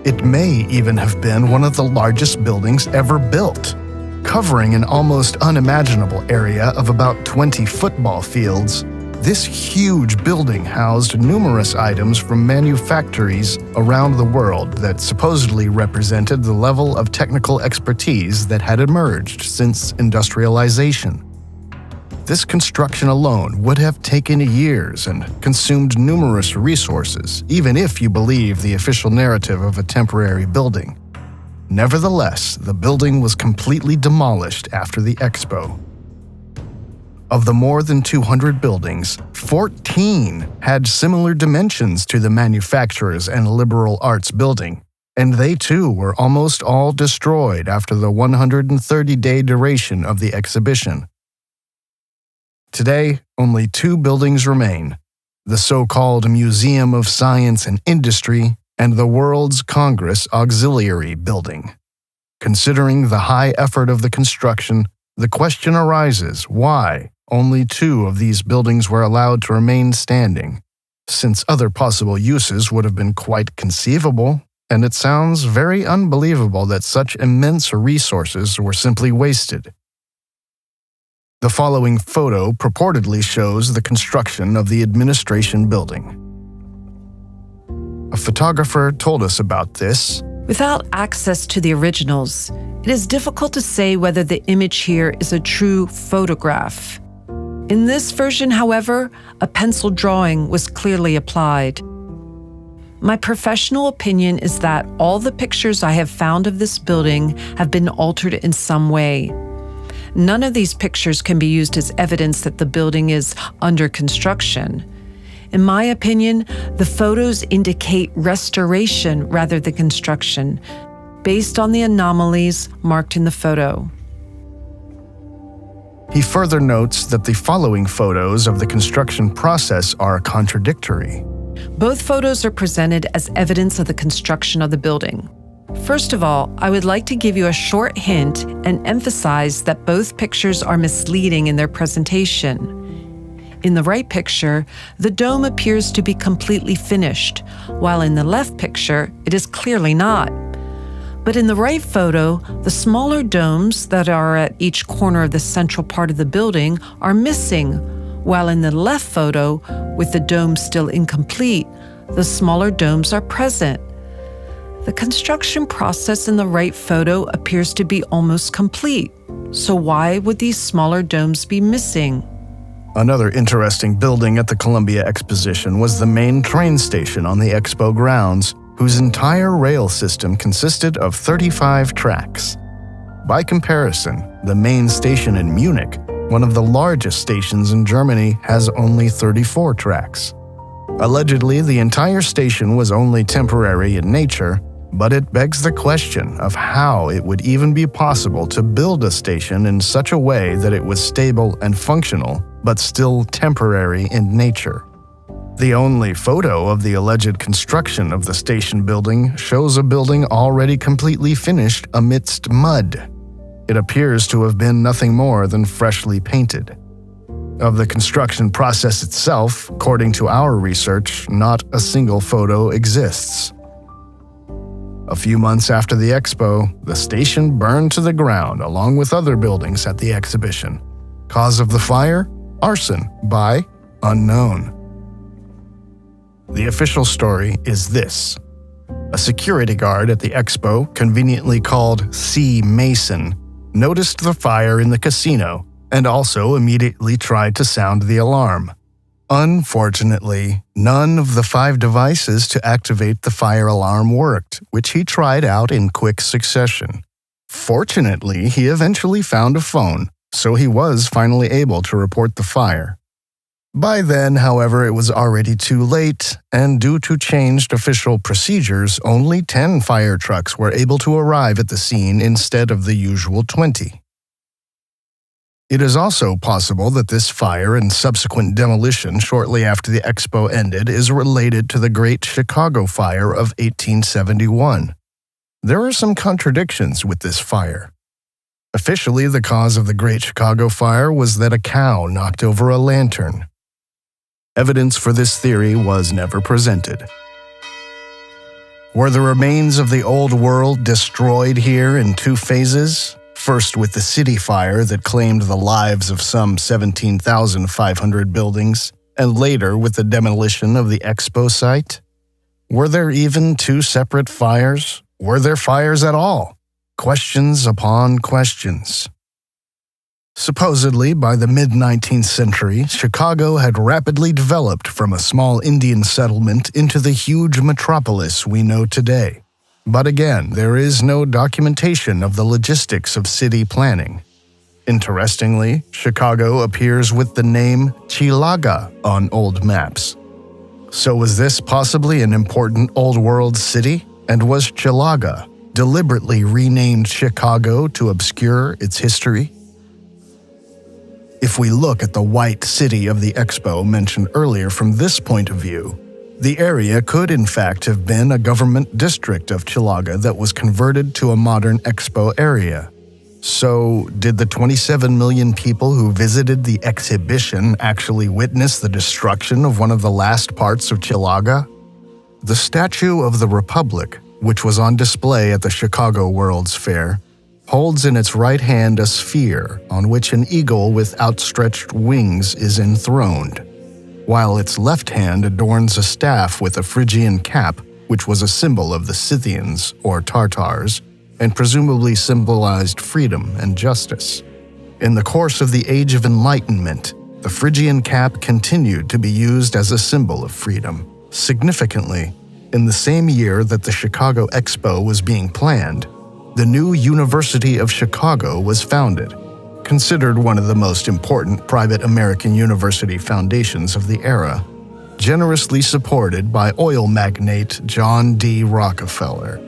It may even have been one of the largest buildings ever built, covering an almost unimaginable area of about 20 football fields. This huge building housed numerous items from manufactories around the world that supposedly represented the level of technical expertise that had emerged since industrialization. This construction alone would have taken years and consumed numerous resources, even if you believe the official narrative of a temporary building. Nevertheless, the building was completely demolished after the Expo. Of the more than 200 buildings, 14 had similar dimensions to the Manufacturers and Liberal Arts building, and they too were almost all destroyed after the 130-day duration of the exhibition. Today, only 2 buildings remain: the so-called Museum of Science and Industry and the World's Congress Auxiliary Building. Considering the high effort of the construction, the question arises why only 2 of these buildings were allowed to remain standing, since other possible uses would have been quite conceivable. and it sounds very unbelievable that such immense resources were simply wasted. The following photo purportedly shows the construction of the administration building. A photographer told us about this. Without access to the originals, it is difficult to say whether the image here is a true photograph. In this version, however, a pencil drawing was clearly applied. My professional opinion is that all the pictures I have found of this building have been altered in some way. None of these pictures can be used as evidence that the building is under construction. In my opinion, the photos indicate restoration rather than construction, based on the anomalies marked in the photo. He further notes that the following photos of the construction process are contradictory. Both photos are presented as evidence of the construction of the building. First of all, I would like to give you a short hint and emphasize that both pictures are misleading in their presentation. In the right picture, the dome appears to be completely finished, while in the left picture, it is clearly not. But in the right photo, the smaller domes that are at each corner of the central part of the building are missing, while in the left photo, with the dome still incomplete, the smaller domes are present. The construction process in the right photo appears to be almost complete. So why would these smaller domes be missing? Another interesting building at the Columbia Exposition was the main train station on the Expo grounds, whose entire rail system consisted of 35 tracks. By comparison, the main station in Munich, one of the largest stations in Germany, has only 34 tracks. Allegedly, the entire station was only temporary in nature, but it begs the question of how it would even be possible to build a station in such a way that it was stable and functional, but still temporary in nature. The only photo of the alleged construction of the station building shows a building already completely finished amidst mud. It appears to have been nothing more than freshly painted. Of the construction process itself, according to our research, not a single photo exists. A few months after the expo, the station burned to the ground along with other buildings at the exhibition. Cause of the fire? Arson by unknown. The official story is this. A security guard at the expo, conveniently called C. Mason, noticed the fire in the casino and also immediately tried to sound the alarm. Unfortunately, none of the 5 devices to activate the fire alarm worked, which he tried out in quick succession. Fortunately, he eventually found a phone, so he was finally able to report the fire. By then, however, it was already too late, and due to changed official procedures, only 10 fire trucks were able to arrive at the scene instead of the usual 20. It is also possible that this fire and subsequent demolition shortly after the expo ended is related to the Great Chicago Fire of 1871. There are some contradictions with this fire. Officially, the cause of the Great Chicago Fire was that a cow knocked over a lantern. Evidence for this theory was never presented. Were the remains of the old world destroyed here in 2 phases? First with the city fire that claimed the lives of some 17,500 buildings, and later with the demolition of the expo site? Were there even 2 separate fires? Were there fires at all? Questions upon questions. Supposedly, by the mid-19th century, Chicago had rapidly developed from a small Indian settlement into the huge metropolis we know today. But again, there is no documentation of the logistics of city planning. Interestingly, Chicago appears with the name Chilaga on old maps. So was this possibly an important Old World city? And was Chilaga deliberately renamed Chicago to obscure its history? If we look at the White City of the Expo mentioned earlier from this point of view, the area could in fact have been a government district of Chilaga that was converted to a modern Expo area. So, did the 27 million people who visited the exhibition actually witness the destruction of one of the last parts of Chilaga? The Statue of the Republic, which was on display at the Chicago World's Fair, holds in its right hand a sphere on which an eagle with outstretched wings is enthroned, while its left hand adorns a staff with a Phrygian cap, which was a symbol of the Scythians, or Tartars, and presumably symbolized freedom and justice. In the course of the Age of Enlightenment, the Phrygian cap continued to be used as a symbol of freedom. Significantly, in the same year that the Chicago Expo was being planned, the new University of Chicago was founded, considered one of the most important private American university foundations of the era, generously supported by oil magnate John D. Rockefeller.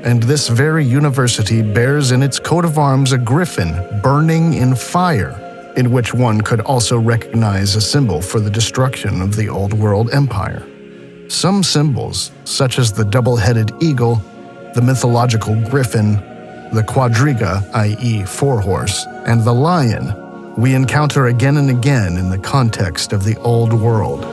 And this very university bears in its coat of arms a griffin burning in fire, in which one could also recognize a symbol for the destruction of the Old World Empire. Some symbols, such as the double-headed eagle, the mythological griffin, the quadriga, i.e. four-horse, and the lion, we encounter again and again in the context of the Old World.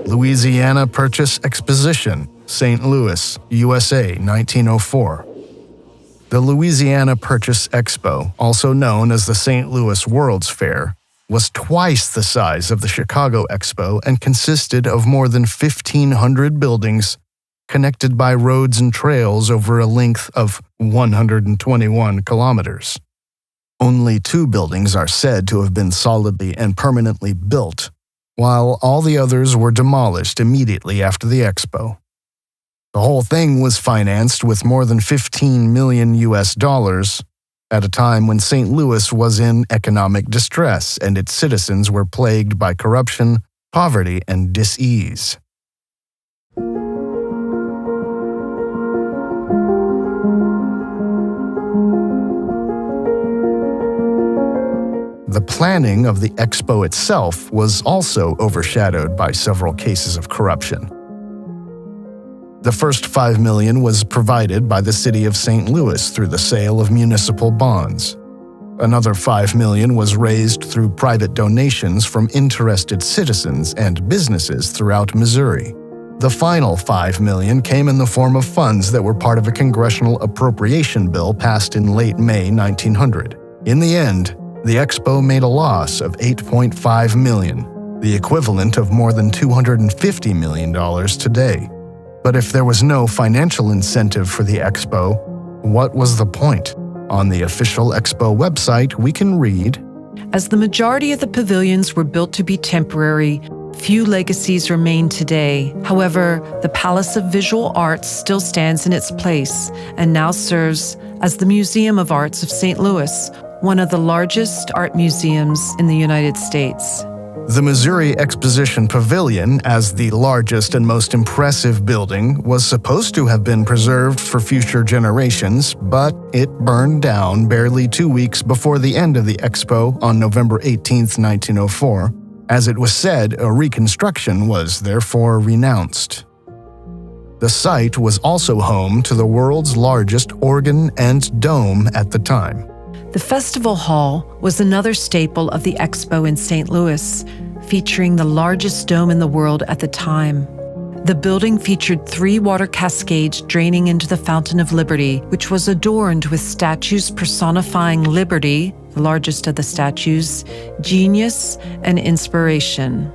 Louisiana Purchase Exposition, St. Louis, USA, 1904. The Louisiana Purchase Expo, also known as the St. Louis World's Fair, was twice the size of the Chicago Expo and consisted of more than 1,500 buildings connected by roads and trails over a length of 121 kilometers. Only 2 buildings are said to have been solidly and permanently built, while all the others were demolished immediately after the Expo. The whole thing was financed with more than $15 million at a time when St. Louis was in economic distress and its citizens were plagued by corruption, poverty, and dis-ease. The planning of the Expo itself was also overshadowed by several cases of corruption. The first $5 million was provided by the city of St. Louis through the sale of municipal bonds. Another $5 million was raised through private donations from interested citizens and businesses throughout Missouri. The final $5 million came in the form of funds that were part of a congressional appropriation bill passed in late May 1900. In the end, the Expo made a loss of $8.5 million, the equivalent of more than $250 million today. But if there was no financial incentive for the Expo, what was the point? On the official Expo website, we can read, As the majority of the pavilions were built to be temporary, few legacies remain today. However, the Palace of Visual Arts still stands in its place and now serves as the Museum of Arts of St. Louis, one of the largest art museums in the United States. The Missouri Exposition Pavilion, as the largest and most impressive building, was supposed to have been preserved for future generations, but it burned down barely 2 weeks before the end of the Expo on November 18, 1904. As it was said, a reconstruction was therefore renounced. The site was also home to the world's largest organ and dome at the time. The Festival Hall was another staple of the Expo in St. Louis, featuring the largest dome in the world at the time. The building featured 3 water cascades draining into the Fountain of Liberty, which was adorned with statues personifying liberty, the largest of the statues, genius, and inspiration.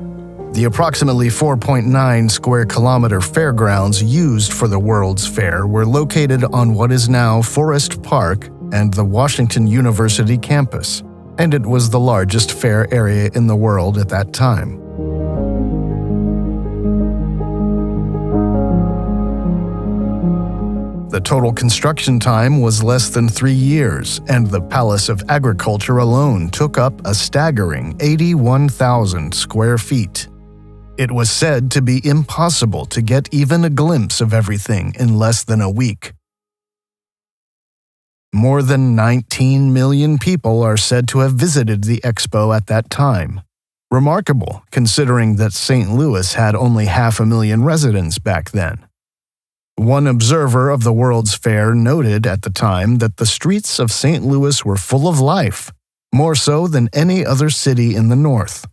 The approximately 4.9 square kilometer fairgrounds used for the World's Fair were located on what is now Forest Park and the Washington University campus, and it was the largest fair area in the world at that time. The total construction time was less than 3 years, and the Palace of Agriculture alone took up a staggering 81,000 square feet. It was said to be impossible to get even a glimpse of everything in less than a week. More than 19 million people are said to have visited the Expo at that time. Remarkable, considering that St. Louis had only 500,000 residents back then. One observer of the World's Fair noted at the time that the streets of St. Louis were full of life, more so than any other city in the North.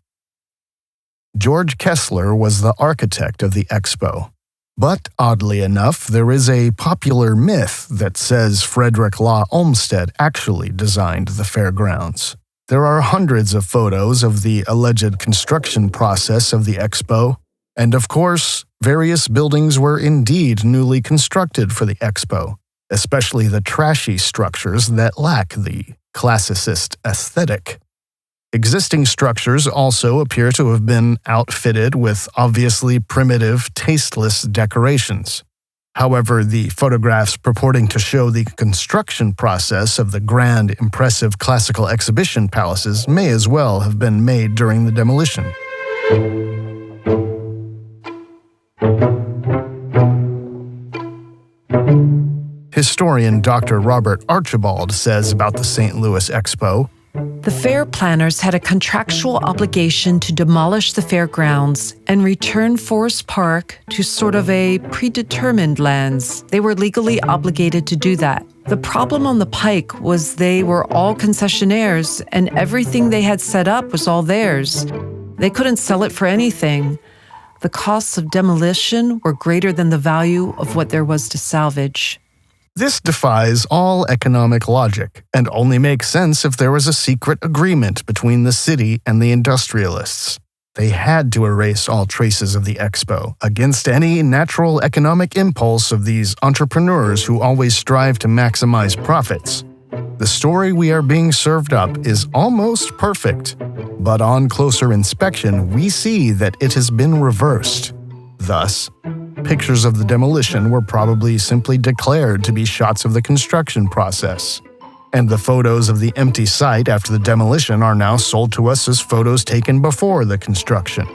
George Kessler was the architect of the expo. But, oddly enough, there is a popular myth that says Frederick Law Olmsted actually designed the fairgrounds. There are hundreds of photos of the alleged construction process of the expo, and of course, various buildings were indeed newly constructed for the expo, especially the trashy structures that lack the classicist aesthetic. Existing structures also appear to have been outfitted with obviously primitive, tasteless decorations. However, the photographs purporting to show the construction process of the grand, impressive classical exhibition palaces may as well have been made during the demolition. Historian Dr. Robert Archibald says about the St. Louis Expo, "The fair planners had a contractual obligation to demolish the fairgrounds and return Forest Park to sort of a predetermined lands. They were legally obligated to do that. The problem on the Pike was they were all concessionaires and everything they had set up was all theirs. They couldn't sell it for anything. The costs of demolition were greater than the value of what there was to salvage." This defies all economic logic and only makes sense if there was a secret agreement between the city and the industrialists. They had to erase all traces of the expo against any natural economic impulse of these entrepreneurs who always strive to maximize profits. The story we are being served up is almost perfect, but on closer inspection, we see that it has been reversed. Thus, pictures of the demolition were probably simply declared to be shots of the construction process, and the photos of the empty site after the demolition are now sold to us as photos taken before the construction.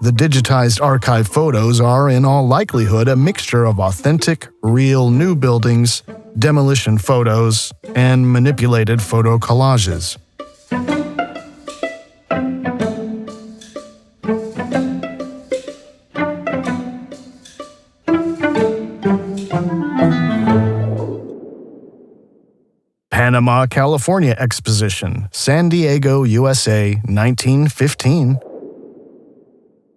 The digitized archive photos are, in all likelihood, a mixture of authentic, real new buildings, demolition photos, and manipulated photo collages. Panama, California Exposition, San Diego, USA, 1915.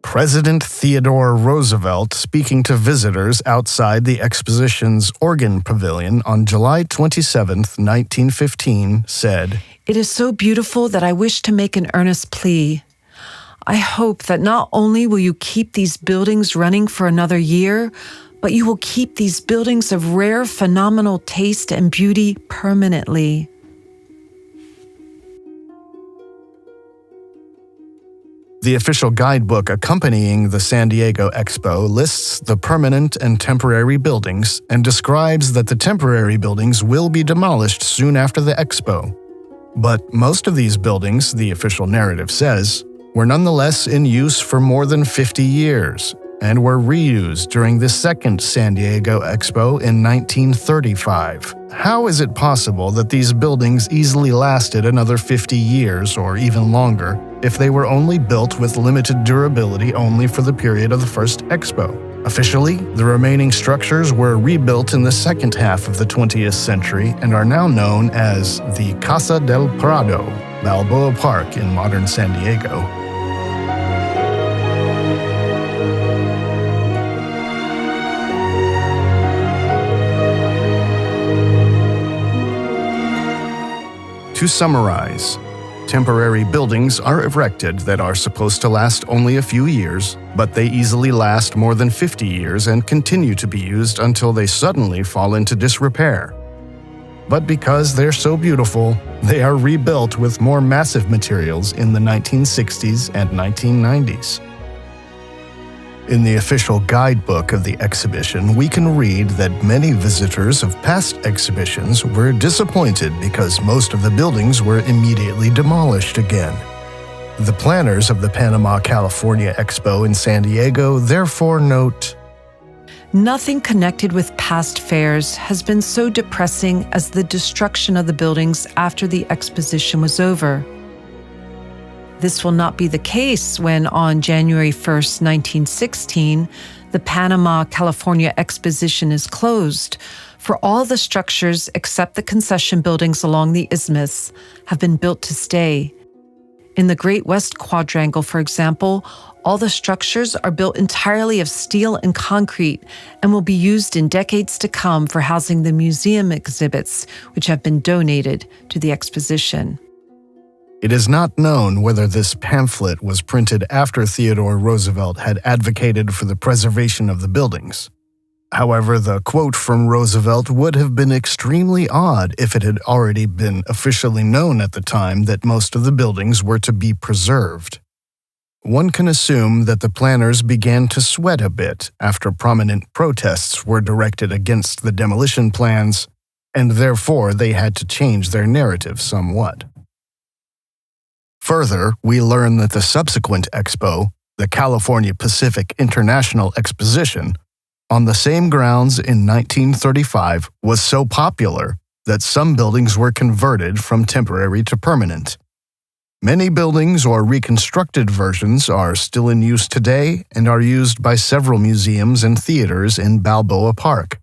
President Theodore Roosevelt, speaking to visitors outside the exposition's Organ Pavilion on July 27, 1915, said, "It is so beautiful that I wish to make an earnest plea. I hope that not only will you keep these buildings running for another year, but you will keep these buildings of rare, phenomenal taste and beauty permanently." The official guidebook accompanying the San Diego Expo lists the permanent and temporary buildings and describes that the temporary buildings will be demolished soon after the expo. But most of these buildings, the official narrative says, were nonetheless in use for more than 50 years and were reused during the second San Diego Expo in 1935. How is it possible that these buildings easily lasted another 50 years or even longer if they were only built with limited durability only for the period of the first Expo? Officially, the remaining structures were rebuilt in the second half of the 20th century and are now known as the Casa del Prado, Balboa Park in modern San Diego. To summarize, temporary buildings are erected that are supposed to last only a few years, but they easily last more than 50 years and continue to be used until they suddenly fall into disrepair. But because they're so beautiful, they are rebuilt with more massive materials in the 1960s and 1990s. In the official guidebook of the exhibition, we can read that many visitors of past exhibitions were disappointed because most of the buildings were immediately demolished again. The planners of the Panama, California Expo in San Diego therefore note, "Nothing connected with past fairs has been so depressing as the destruction of the buildings after the exposition was over. This will not be the case when, on January 1st, 1916, The Panama, California Exposition is closed, for all the structures except the concession buildings along the isthmus have been built to stay. In the Great West Quadrangle, for example, all the structures are built entirely of steel and concrete and will be used in decades to come for housing the museum exhibits, which have been donated to the exposition. It is not known whether this pamphlet was printed after Theodore Roosevelt had advocated for the preservation of the buildings. However, the quote from Roosevelt would have been extremely odd if it had already been officially known at the time that most of the buildings were to be preserved. One can assume that the planners began to sweat a bit after prominent protests were directed against the demolition plans, and therefore they had to change their narrative somewhat. Further, we learn that the subsequent expo, the California Pacific International Exposition, on the same grounds in 1935, was so popular that some buildings were converted from temporary to permanent. Many buildings or reconstructed versions are still in use today and are used by several museums and theaters in Balboa Park.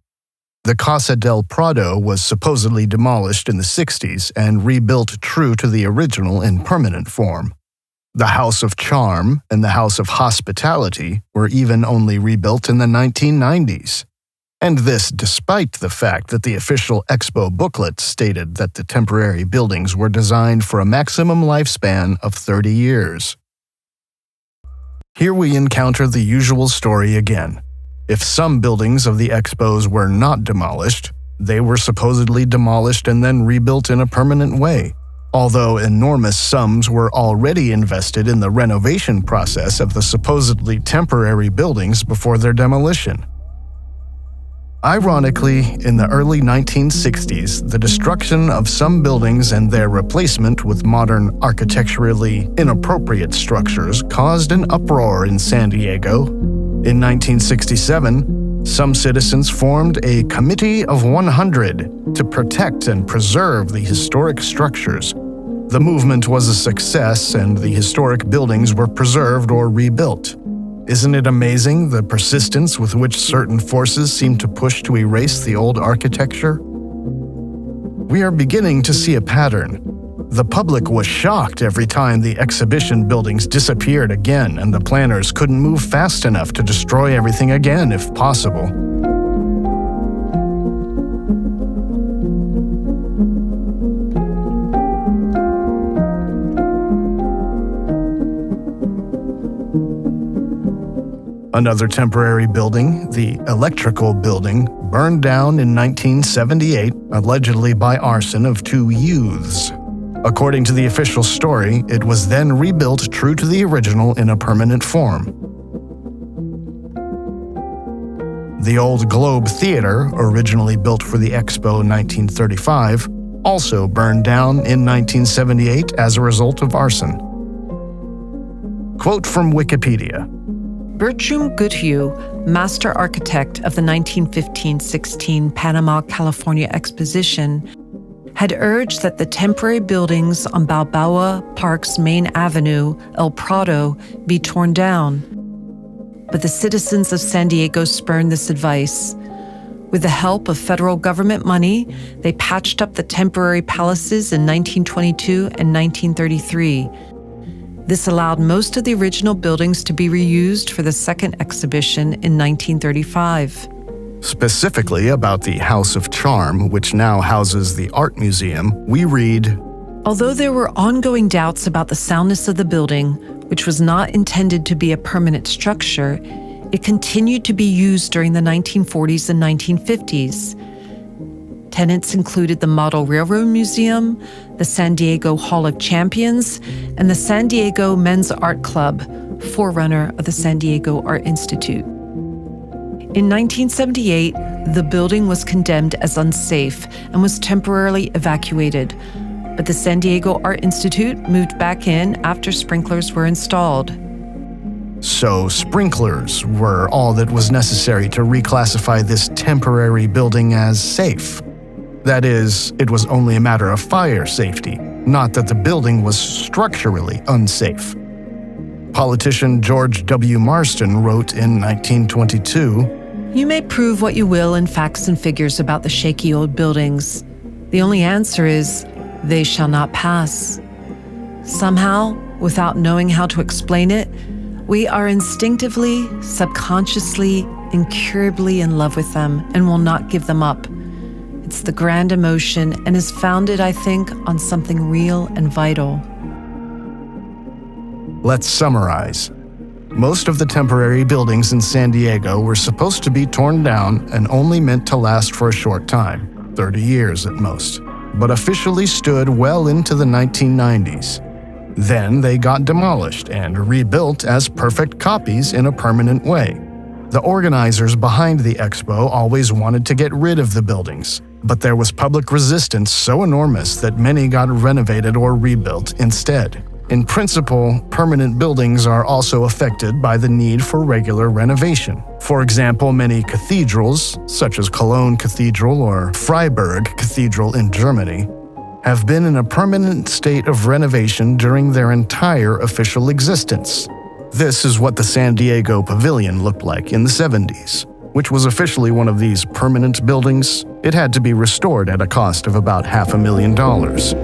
The Casa del Prado was supposedly demolished in the 60s and rebuilt true to the original in permanent form. The House of Charm and the House of Hospitality were even only rebuilt in the 1990s. And this despite the fact that the official expo booklet stated that the temporary buildings were designed for a maximum lifespan of 30 years. Here we encounter the usual story again. If some buildings of the expos were not demolished, they were supposedly demolished and then rebuilt in a permanent way, although enormous sums were already invested in the renovation process of the supposedly temporary buildings before their demolition. Ironically, in the early 1960s, the destruction of some buildings and their replacement with modern architecturally inappropriate structures caused an uproar in San Diego. In 1967, some citizens formed a Committee of 100 to protect and preserve the historic structures. The movement was a success and the historic buildings were preserved or rebuilt. Isn't it amazing the persistence with which certain forces seem to push to erase the old architecture? We are beginning to see a pattern. The public was shocked every time the exhibition buildings disappeared again, and the planners couldn't move fast enough to destroy everything again if possible. Another temporary building, the Electrical Building, burned down in 1978, allegedly by arson of 2 youths. According to the official story, it was then rebuilt true to the original in a permanent form. The old Globe Theater, originally built for the Expo 1935, also burned down in 1978 as a result of arson. Quote from Wikipedia. Bertram Goodhue, master architect of the 1915-16 Panama, California Exposition, had urged that the temporary buildings on Balboa Park's main avenue, El Prado, be torn down. But the citizens of San Diego spurned this advice. With the help of federal government money, they patched up the temporary palaces in 1922 and 1933. This allowed most of the original buildings to be reused for the second exhibition in 1935. Specifically about the House of Charm, which now houses the Art Museum, we read, Although there were ongoing doubts about the soundness of the building, which was not intended to be a permanent structure, it continued to be used during the 1940s and 1950s. Tenants included the Model Railroad Museum, the San Diego Hall of Champions, and the San Diego Men's Art Club, forerunner of the San Diego Art Institute. In 1978, the building was condemned as unsafe and was temporarily evacuated, but the San Diego Art Institute moved back in after sprinklers were installed. So sprinklers were all that was necessary to reclassify this temporary building as safe. That is, it was only a matter of fire safety, not that the building was structurally unsafe. Politician George W. Marston wrote in 1922, "You may prove what you will in facts and figures about the shaky old buildings. The only answer is, they shall not pass. Somehow, without knowing how to explain it, we are instinctively, subconsciously, incurably in love with them and will not give them up. It's the grand emotion and is founded, I think, on something real and vital." Let's summarize. Most of the temporary buildings in San Diego were supposed to be torn down and only meant to last for a short time, 30 years at most, but officially stood well into the 1990s. Then they got demolished and rebuilt as perfect copies in a permanent way. The organizers behind the expo always wanted to get rid of the buildings, but there was public resistance so enormous that many got renovated or rebuilt instead. In principle, permanent buildings are also affected by the need for regular renovation. For example, many cathedrals, such as Cologne Cathedral or Freiburg Cathedral in Germany, have been in a permanent state of renovation during their entire official existence. This is what the San Diego Pavilion looked like in the 70s, which was officially one of these permanent buildings. It had to be restored at a cost of about $500,000.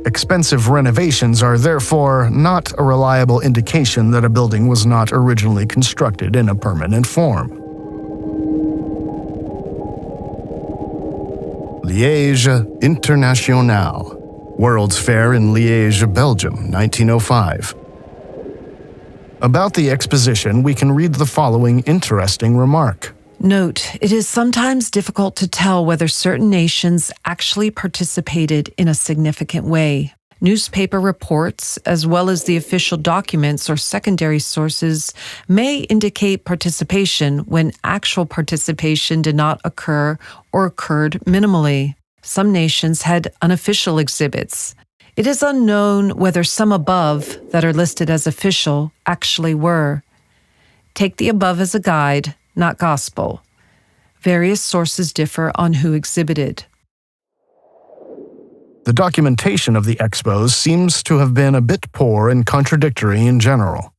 Expensive renovations are therefore not a reliable indication that a building was not originally constructed in a permanent form. Liège Internationale, World's Fair in Liège, Belgium, 1905. About the exposition, we can read the following interesting remark. Note, it is sometimes difficult to tell whether certain nations actually participated in a significant way. Newspaper reports, as well as the official documents or secondary sources, may indicate participation when actual participation did not occur or occurred minimally. Some nations had unofficial exhibits. It is unknown whether some above that are listed as official actually were. Take the above as a guide, not gospel. Various sources differ on who exhibited. The documentation of the expos seems to have been a bit poor and contradictory in general.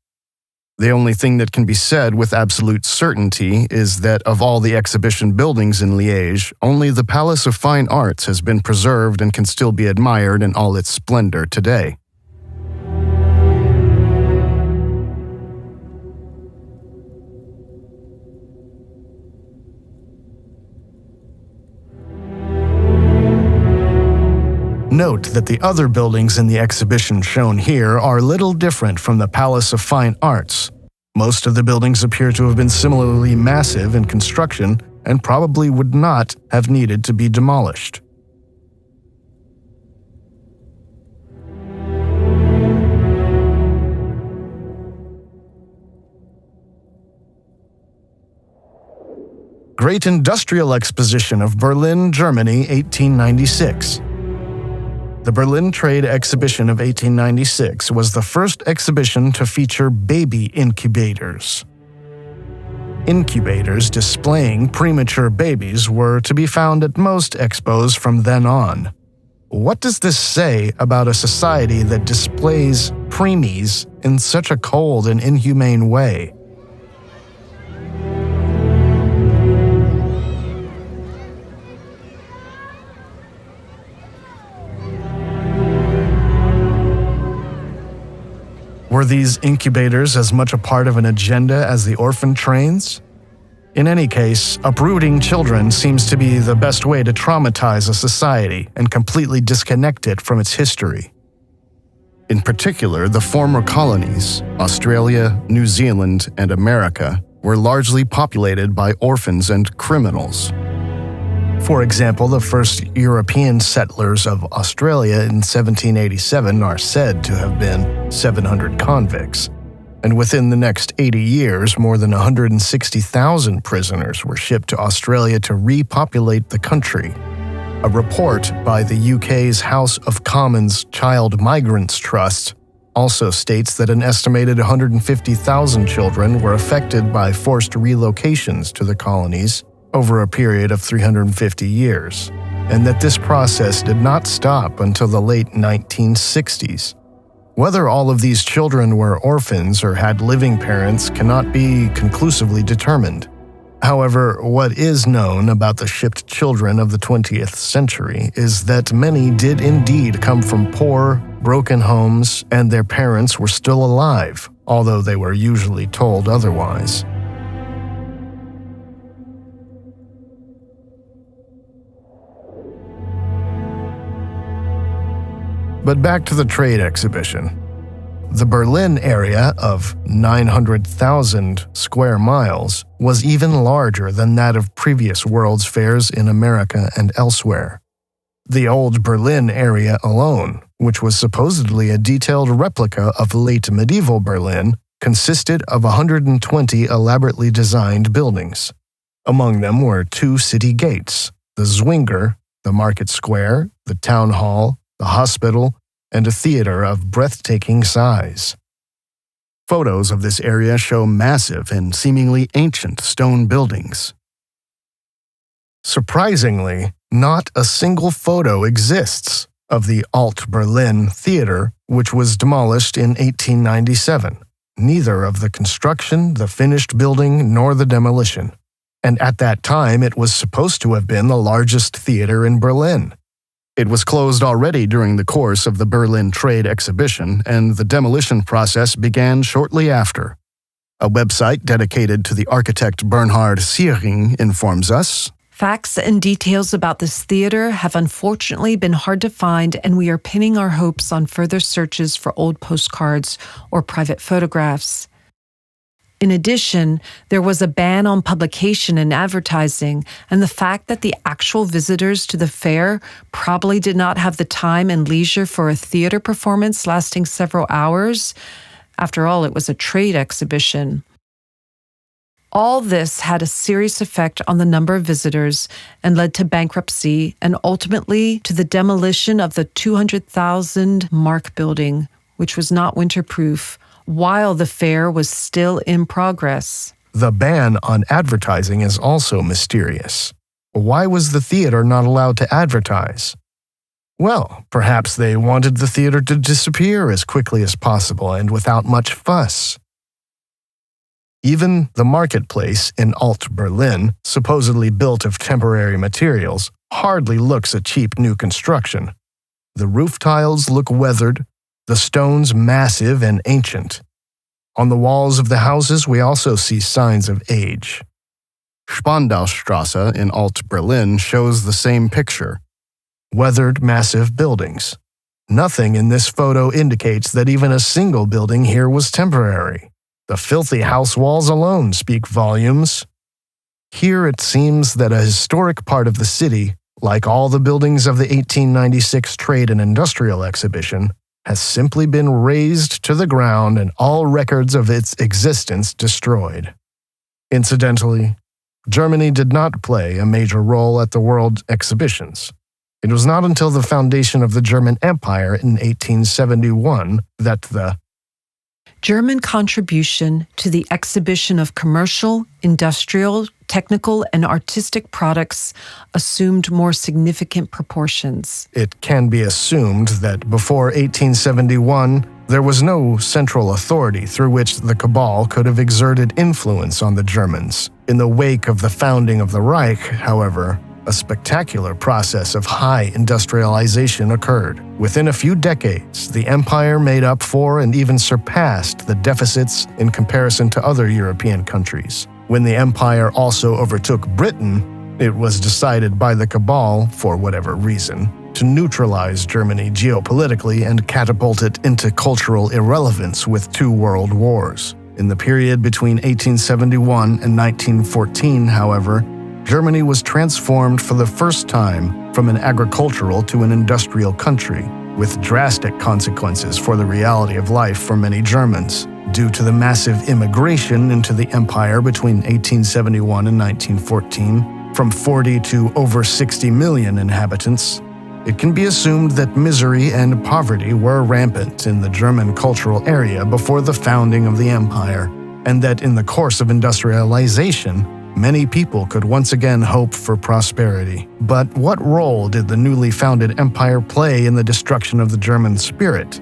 The only thing that can be said with absolute certainty is that of all the exhibition buildings in Liège, only the Palace of Fine Arts has been preserved and can still be admired in all its splendor today. Note that the other buildings in the exhibition shown here are little different from the Palace of Fine Arts. Most of the buildings appear to have been similarly massive in construction and probably would not have needed to be demolished. Great Industrial Exposition of Berlin, Germany, 1896. The Berlin Trade Exhibition of 1896 was the first exhibition to feature baby incubators. Incubators displaying premature babies were to be found at most expos from then on. What does this say about a society that displays preemies in such a cold and inhumane way? Were these incubators as much a part of an agenda as the orphan trains? In any case, uprooting children seems to be the best way to traumatize a society and completely disconnect it from its history. In particular, the former colonies, Australia, New Zealand, and America, were largely populated by orphans and criminals. For example, the first European settlers of Australia in 1787 are said to have been 700 convicts, and within the next 80 years, more than 160,000 prisoners were shipped to Australia to repopulate the country. A report by the UK's House of Commons Child Migrants Trust also states that an estimated 150,000 children were affected by forced relocations to the colonies over a period of 350 years, and that this process did not stop until the late 1960s. Whether all of these children were orphans or had living parents cannot be conclusively determined. However, what is known about the shipped children of the 20th century is that many did indeed come from poor, broken homes, and their parents were still alive, although they were usually told otherwise. But back to the trade exhibition. The Berlin area of 900,000 square miles was even larger than that of previous World's Fairs in America and elsewhere. The old Berlin area alone, which was supposedly a detailed replica of late medieval Berlin, consisted of 120 elaborately designed buildings. Among them were 2 city gates, the Zwinger, the market square, the town hall, the hospital, and a theater of breathtaking size. Photos of this area show massive and seemingly ancient stone buildings. Surprisingly, not a single photo exists of the Alt Berlin Theater, which was demolished in 1897, neither of the construction, the finished building, nor the demolition. And at that time, it was supposed to have been the largest theater in Berlin. It was closed already during the course of the Berlin Trade Exhibition, and the demolition process began shortly after. A website dedicated to the architect Bernhard Siering informs us, Facts and details about this theater have unfortunately been hard to find, and we are pinning our hopes on further searches for old postcards or private photographs. In addition, there was a ban on publication and advertising, and the fact that the actual visitors to the fair probably did not have the time and leisure for a theater performance lasting several hours. After all, it was a trade exhibition. All this had a serious effect on the number of visitors and led to bankruptcy and ultimately to the demolition of the 200,000 Mark building, which was not winterproof, while the fair was still in progress. The ban on advertising is also mysterious. Why was the theater not allowed to advertise? Well, perhaps they wanted the theater to disappear as quickly as possible and without much fuss. Even the marketplace in Alt Berlin, supposedly built of temporary materials, hardly looks a cheap new construction. The roof tiles look weathered, the stones massive and ancient. On the walls of the houses, we also see signs of age. Spandaustrasse in Alt Berlin shows the same picture. Weathered, massive buildings. Nothing in this photo indicates that even a single building here was temporary. The filthy house walls alone speak volumes. Here it seems that a historic part of the city, like all the buildings of the 1896 Trade and Industrial Exhibition, has simply been razed to the ground and all records of its existence destroyed. Incidentally, Germany did not play a major role at the World Exhibitions. It was not until the foundation of the German Empire in 1871 that the German contribution to the exhibition of commercial, industrial, technical, and artistic products assumed more significant proportions. It can be assumed that before 1871, there was no central authority through which the cabal could have exerted influence on the Germans. In the wake of the founding of the Reich, however, a spectacular process of high industrialization occurred. Within a few decades, the empire made up for and even surpassed the deficits in comparison to other European countries. When the empire also overtook Britain, it was decided by the cabal, for whatever reason, to neutralize Germany geopolitically and catapult it into cultural irrelevance with 2 world wars. In the period between 1871 and 1914, however, Germany was transformed for the first time from an agricultural to an industrial country, with drastic consequences for the reality of life for many Germans. Due to the massive immigration into the empire between 1871 and 1914, from 40 to over 60 million inhabitants, it can be assumed that misery and poverty were rampant in the German cultural area before the founding of the empire, and that in the course of industrialization, many people could once again hope for prosperity. But what role did the newly founded empire play in the destruction of the German spirit?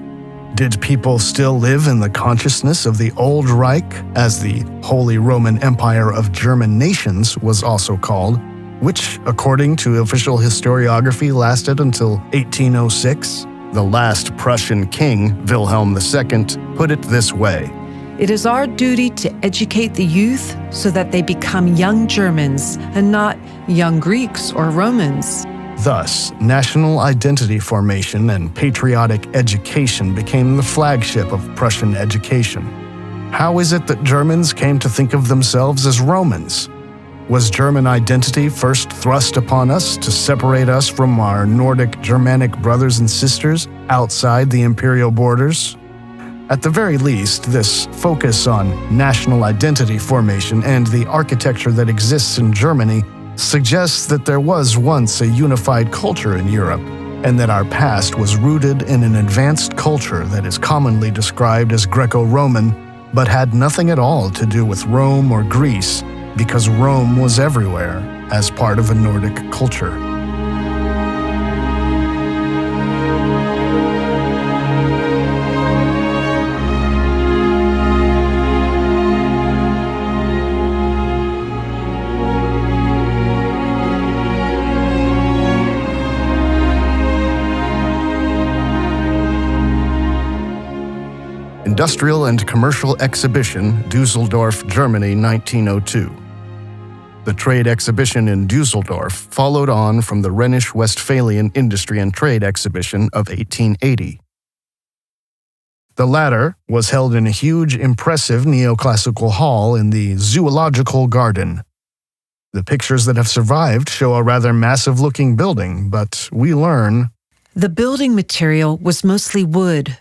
Did people still live in the consciousness of the Old Reich, as the Holy Roman Empire of German Nations was also called, which, according to official historiography, lasted until 1806? The last Prussian king, Wilhelm II, put it this way: It is our duty to educate the youth so that they become young Germans and not young Greeks or Romans. Thus, national identity formation and patriotic education became the flagship of Prussian education. How is it that Germans came to think of themselves as Romans? Was German identity first thrust upon us to separate us from our Nordic Germanic brothers and sisters outside the imperial borders? At the very least, this focus on national identity formation and the architecture that exists in Germany suggests that there was once a unified culture in Europe, and that our past was rooted in an advanced culture that is commonly described as Greco-Roman, but had nothing at all to do with Rome or Greece, because Rome was everywhere as part of a Nordic culture. Industrial and Commercial Exhibition, Dusseldorf, Germany, 1902. The trade exhibition in Dusseldorf followed on from the Rhenish-Westphalian Industry and Trade Exhibition of 1880. The latter was held in a huge, impressive neoclassical hall in the Zoological Garden. The pictures that have survived show a rather massive-looking building, but we learn The building material was mostly wood.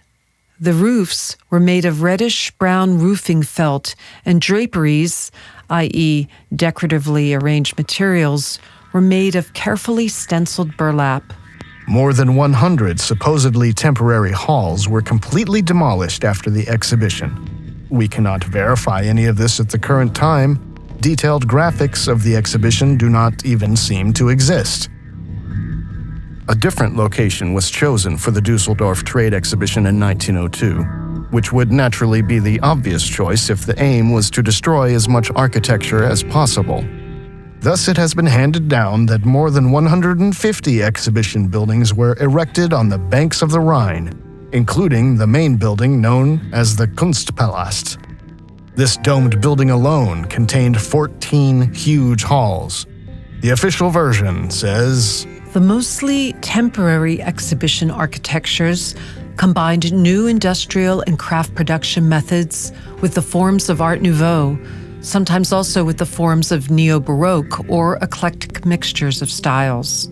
The roofs were made of reddish-brown roofing felt, and draperies, i.e. decoratively arranged materials, were made of carefully stenciled burlap. more than 100 supposedly temporary halls were completely demolished after the exhibition. We cannot verify any of this at the current time. Detailed graphics of the exhibition do not even seem to exist. A different location was chosen for the Dusseldorf Trade Exhibition in 1902, which would naturally be the obvious choice if the aim was to destroy as much architecture as possible. Thus, it has been handed down that more than 150 exhibition buildings were erected on the banks of the Rhine, including the main building known as the Kunstpalast. This domed building alone contained 14 huge halls. The official version says, The mostly temporary exhibition architectures combined new industrial and craft production methods with the forms of Art Nouveau, sometimes also with the forms of Neo-Baroque or eclectic mixtures of styles.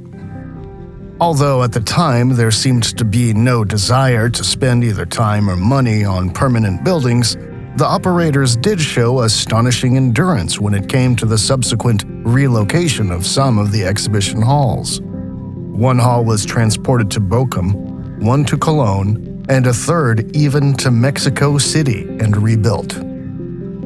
Although at the time there seemed to be no desire to spend either time or money on permanent buildings, the operators did show astonishing endurance when it came to the subsequent relocation of some of the exhibition halls. One hall was transported to Bochum, one to Cologne, and a third even to Mexico City and rebuilt.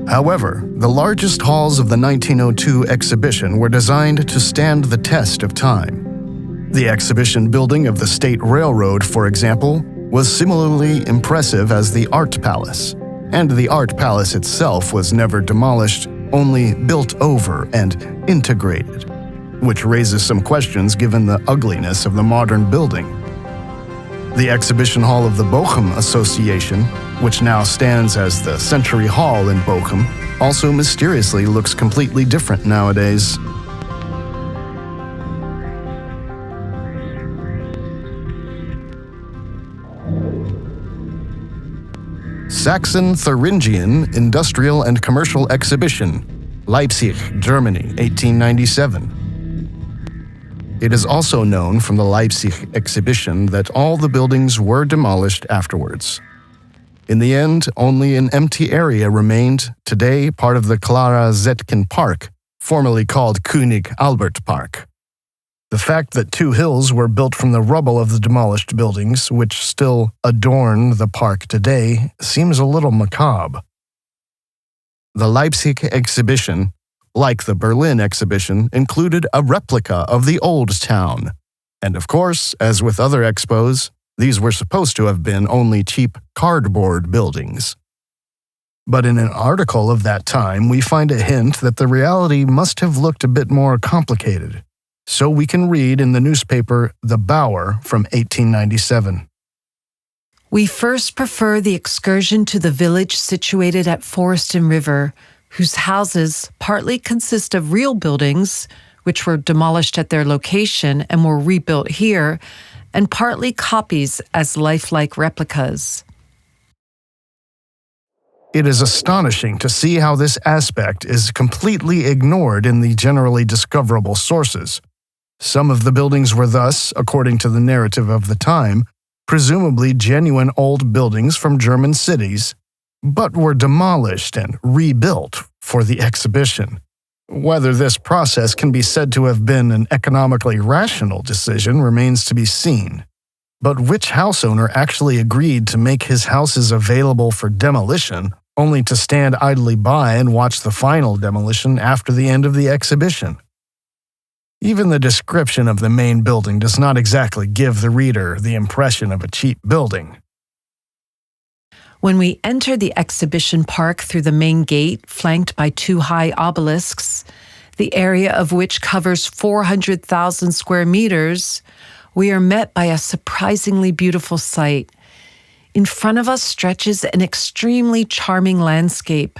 However, the largest halls of the 1902 exhibition were designed to stand the test of time. The exhibition building of the State Railroad, for example, was similarly impressive as the Art Palace, and the Art Palace itself was never demolished, only built over and integrated, which raises some questions given the ugliness of the modern building. The exhibition hall of the Bochum Association, which now stands as the Century Hall in Bochum, also mysteriously looks completely different nowadays. Saxon-Thuringian Industrial and Commercial Exhibition, Leipzig, Germany, 1897. It is also known from the Leipzig exhibition that all the buildings were demolished afterwards. In the end, only an empty area remained, today part of the Clara Zetkin Park, formerly called König Albert Park. The fact that two hills were built from the rubble of the demolished buildings, which still adorn the park today, seems a little macabre. The Leipzig exhibition, like the Berlin exhibition, included a replica of the old town. And of course, as with other expos, these were supposed to have been only cheap cardboard buildings. But in an article of that time, we find a hint that the reality must have looked a bit more complicated. So we can read in the newspaper The Bauer from 1897. We first prefer the excursion to the village situated at Forest and River, whose houses partly consist of real buildings, which were demolished at their location and were rebuilt here, and partly copies as lifelike replicas. It is astonishing to see how this aspect is completely ignored in the generally discoverable sources. Some of the buildings were thus, according to the narrative of the time, presumably genuine old buildings from German cities, but were demolished and rebuilt for the exhibition. Whether this process can be said to have been an economically rational decision remains to be seen. But which house owner actually agreed to make his houses available for demolition, only to stand idly by and watch the final demolition after the end of the exhibition? Even the description of the main building does not exactly give the reader the impression of a cheap building. When we enter the exhibition park through the main gate, flanked by two high obelisks, the area of which covers 400,000 square meters, we are met by a surprisingly beautiful sight. In front of us stretches an extremely charming landscape.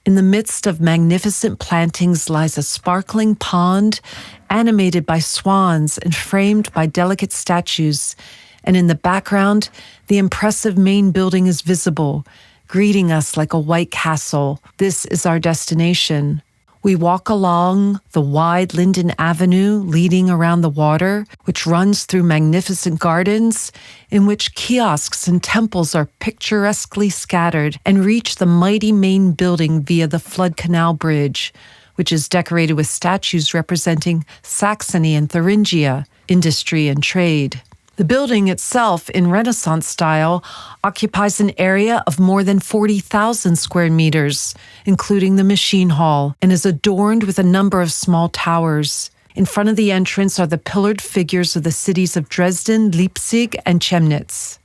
In the midst of magnificent plantings lies a sparkling pond, animated by swans and framed by delicate statues, and in the background, the impressive main building is visible, greeting us like a white castle. This is our destination. We walk along the wide Linden Avenue leading around the water, which runs through magnificent gardens in which kiosks and temples are picturesquely scattered, and reach the mighty main building via the Flood Canal Bridge, which is decorated with statues representing Saxony and Thuringia, industry and trade. The building itself, in Renaissance style, occupies an area of more than 40,000 square meters, including the machine hall, and is adorned with a number of small towers. In front of the entrance are the pillared figures of the cities of Dresden, Leipzig, and Chemnitz.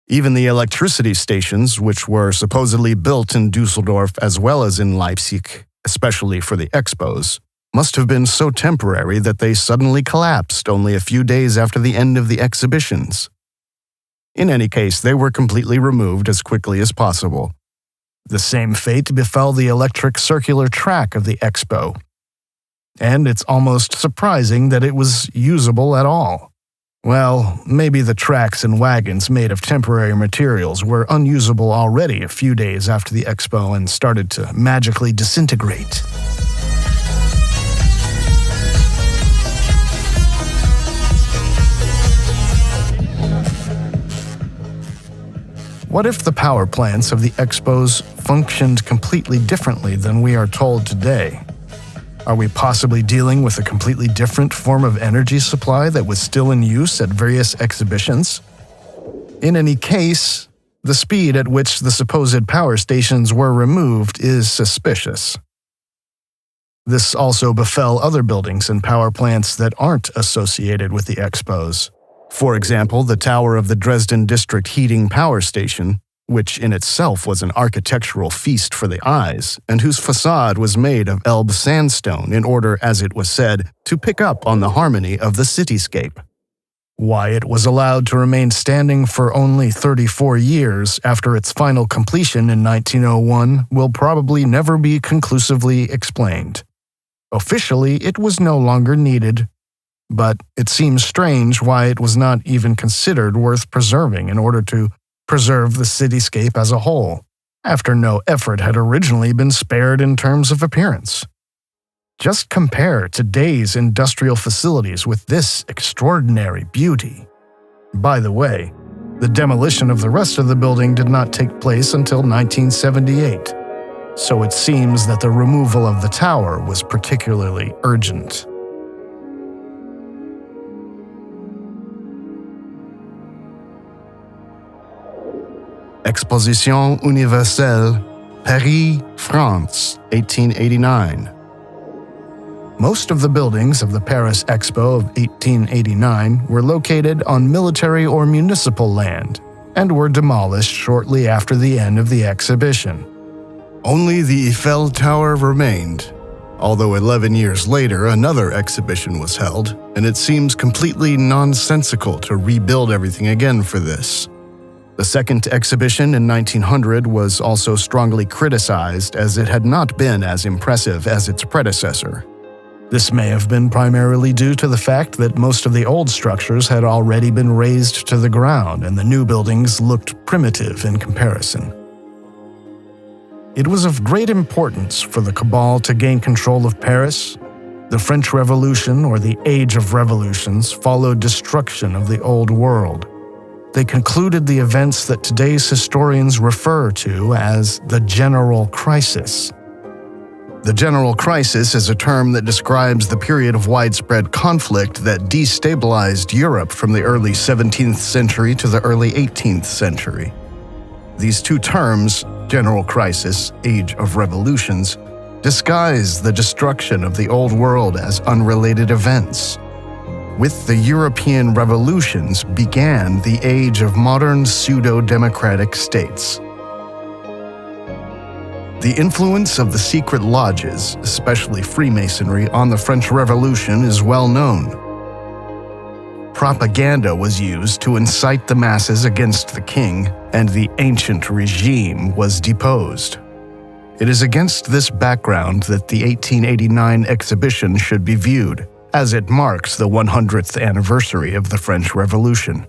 Even the electricity stations, which were supposedly built in Dusseldorf as well as in Leipzig, especially for the expos, must have been so temporary that they suddenly collapsed only a few days after the end of the exhibitions. In any case, they were completely removed as quickly as possible. The same fate befell the electric circular track of the expo. And it's almost surprising that it was usable at all. Well, maybe the tracks and wagons made of temporary materials were unusable already a few days after the expo and started to magically disintegrate. What if the power plants of the expos functioned completely differently than we are told today? Are we possibly dealing with a completely different form of energy supply that was still in use at various exhibitions? In any case, the speed at which the supposed power stations were removed is suspicious. This also befell other buildings and power plants that aren't associated with the expos. For example, the tower of the Dresden District Heating Power Station, which in itself was an architectural feast for the eyes, and whose facade was made of Elbe sandstone in order, as it was said, to pick up on the harmony of the cityscape. Why it was allowed to remain standing for only 34 years after its final completion in 1901 will probably never be conclusively explained. Officially, it was no longer needed, but it seems strange why it was not even considered worth preserving in order to preserve the cityscape as a whole, after no effort had originally been spared in terms of appearance. Just compare today's industrial facilities with this extraordinary beauty. By the way, the demolition of the rest of the building did not take place until 1978, so it seems that the removal of the tower was particularly urgent. Exposition Universelle Paris, France, 1889. Most of the buildings of the Paris Expo of 1889 were located on military or municipal land and were demolished shortly after the end of the exhibition. Only the Eiffel Tower remained, although 11 years later another exhibition was held, and it seems completely nonsensical to rebuild everything again for this. The second exhibition in 1900 was also strongly criticized as it had not been as impressive as its predecessor. This may have been primarily due to the fact that most of the old structures had already been razed to the ground and the new buildings looked primitive in comparison. It was of great importance for the Cabal to gain control of Paris. The French Revolution, or the Age of Revolutions, followed destruction of the Old World. They concluded the events that today's historians refer to as the General Crisis. The General Crisis is a term that describes the period of widespread conflict that destabilized Europe from the early 17th century to the early 18th century. These two terms, General Crisis, Age of Revolutions, disguise the destruction of the Old World as unrelated events. With the European revolutions began the age of modern pseudo-democratic states. The influence of the secret lodges, especially Freemasonry, on the French Revolution is well known. Propaganda was used to incite the masses against the king, and the ancient regime was deposed. It is against this background that the 1889 exhibition should be viewed, as it marks the 100th anniversary of the French Revolution.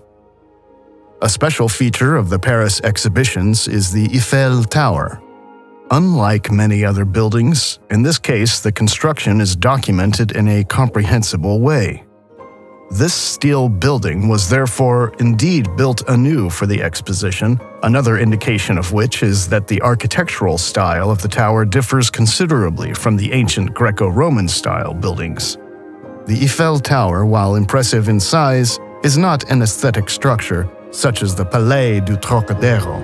A special feature of the Paris exhibitions is the Eiffel Tower. Unlike many other buildings, in this case the construction is documented in a comprehensible way. This steel building was therefore indeed built anew for the exposition, another indication of which is that the architectural style of the tower differs considerably from the ancient Greco-Roman style buildings. The Eiffel Tower, while impressive in size, is not an aesthetic structure such as the Palais du Trocadero.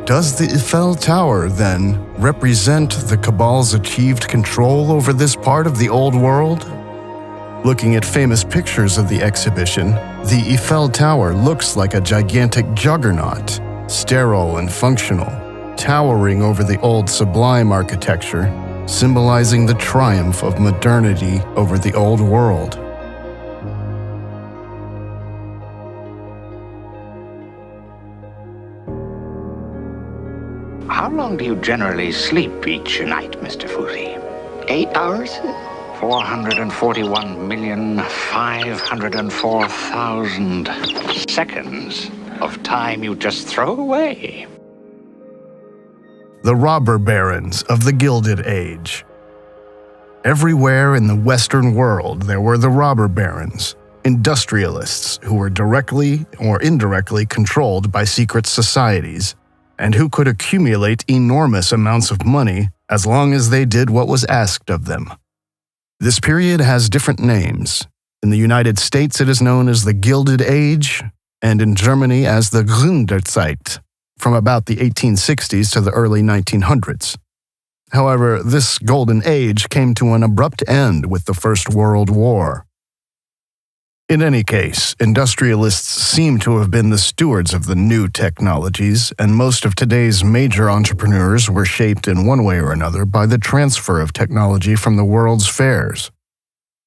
Does the Eiffel Tower, then, represent the Cabal's achieved control over this part of the Old World? Looking at famous pictures of the exhibition, the Eiffel Tower looks like a gigantic juggernaut, sterile and functional, towering over the old sublime architecture, symbolizing the triumph of modernity over the Old World. How long do you generally sleep each night, Mr. Fusi? 8 hours? 441,504,000 seconds of time you just throw away. The robber barons of the Gilded Age. Everywhere in the Western world there were the robber barons, industrialists who were directly or indirectly controlled by secret societies, and who could accumulate enormous amounts of money as long as they did what was asked of them. This period has different names. In the United States it is known as the Gilded Age, and in Germany as the Gründerzeit, from about the 1860s to the early 1900s. However, this golden age came to an abrupt end with the First World War. In any case, industrialists seem to have been the stewards of the new technologies, and most of today's major entrepreneurs were shaped in one way or another by the transfer of technology from the world's fairs.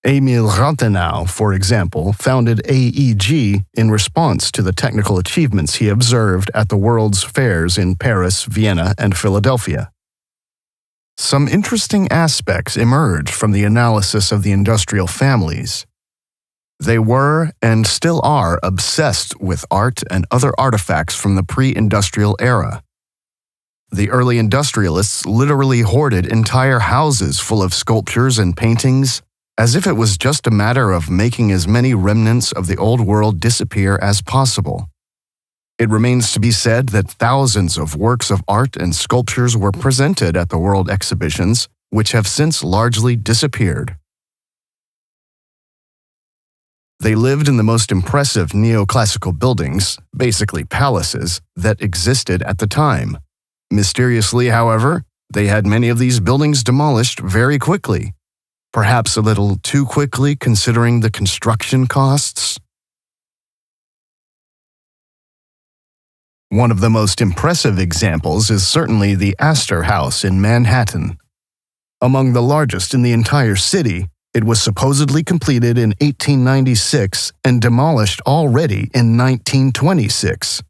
Emil Rathenau, for example, founded AEG in response to the technical achievements he observed at the world's fairs in Paris, Vienna, and Philadelphia. Some interesting aspects emerge from the analysis of the industrial families. They were, and still are, obsessed with art and other artifacts from the pre-industrial era. The early industrialists literally hoarded entire houses full of sculptures and paintings, as if it was just a matter of making as many remnants of the old world disappear as possible. It remains to be said that thousands of works of art and sculptures were presented at the World Exhibitions, which have since largely disappeared. They lived in the most impressive neoclassical buildings, basically palaces, that existed at the time, Mysteriously, however, they had many of these buildings demolished very quickly, perhaps a little too quickly considering the construction costs. One of the most impressive examples is certainly the Astor House in Manhattan. Among the largest in the entire city, it was supposedly completed in 1896 and demolished already in 1926.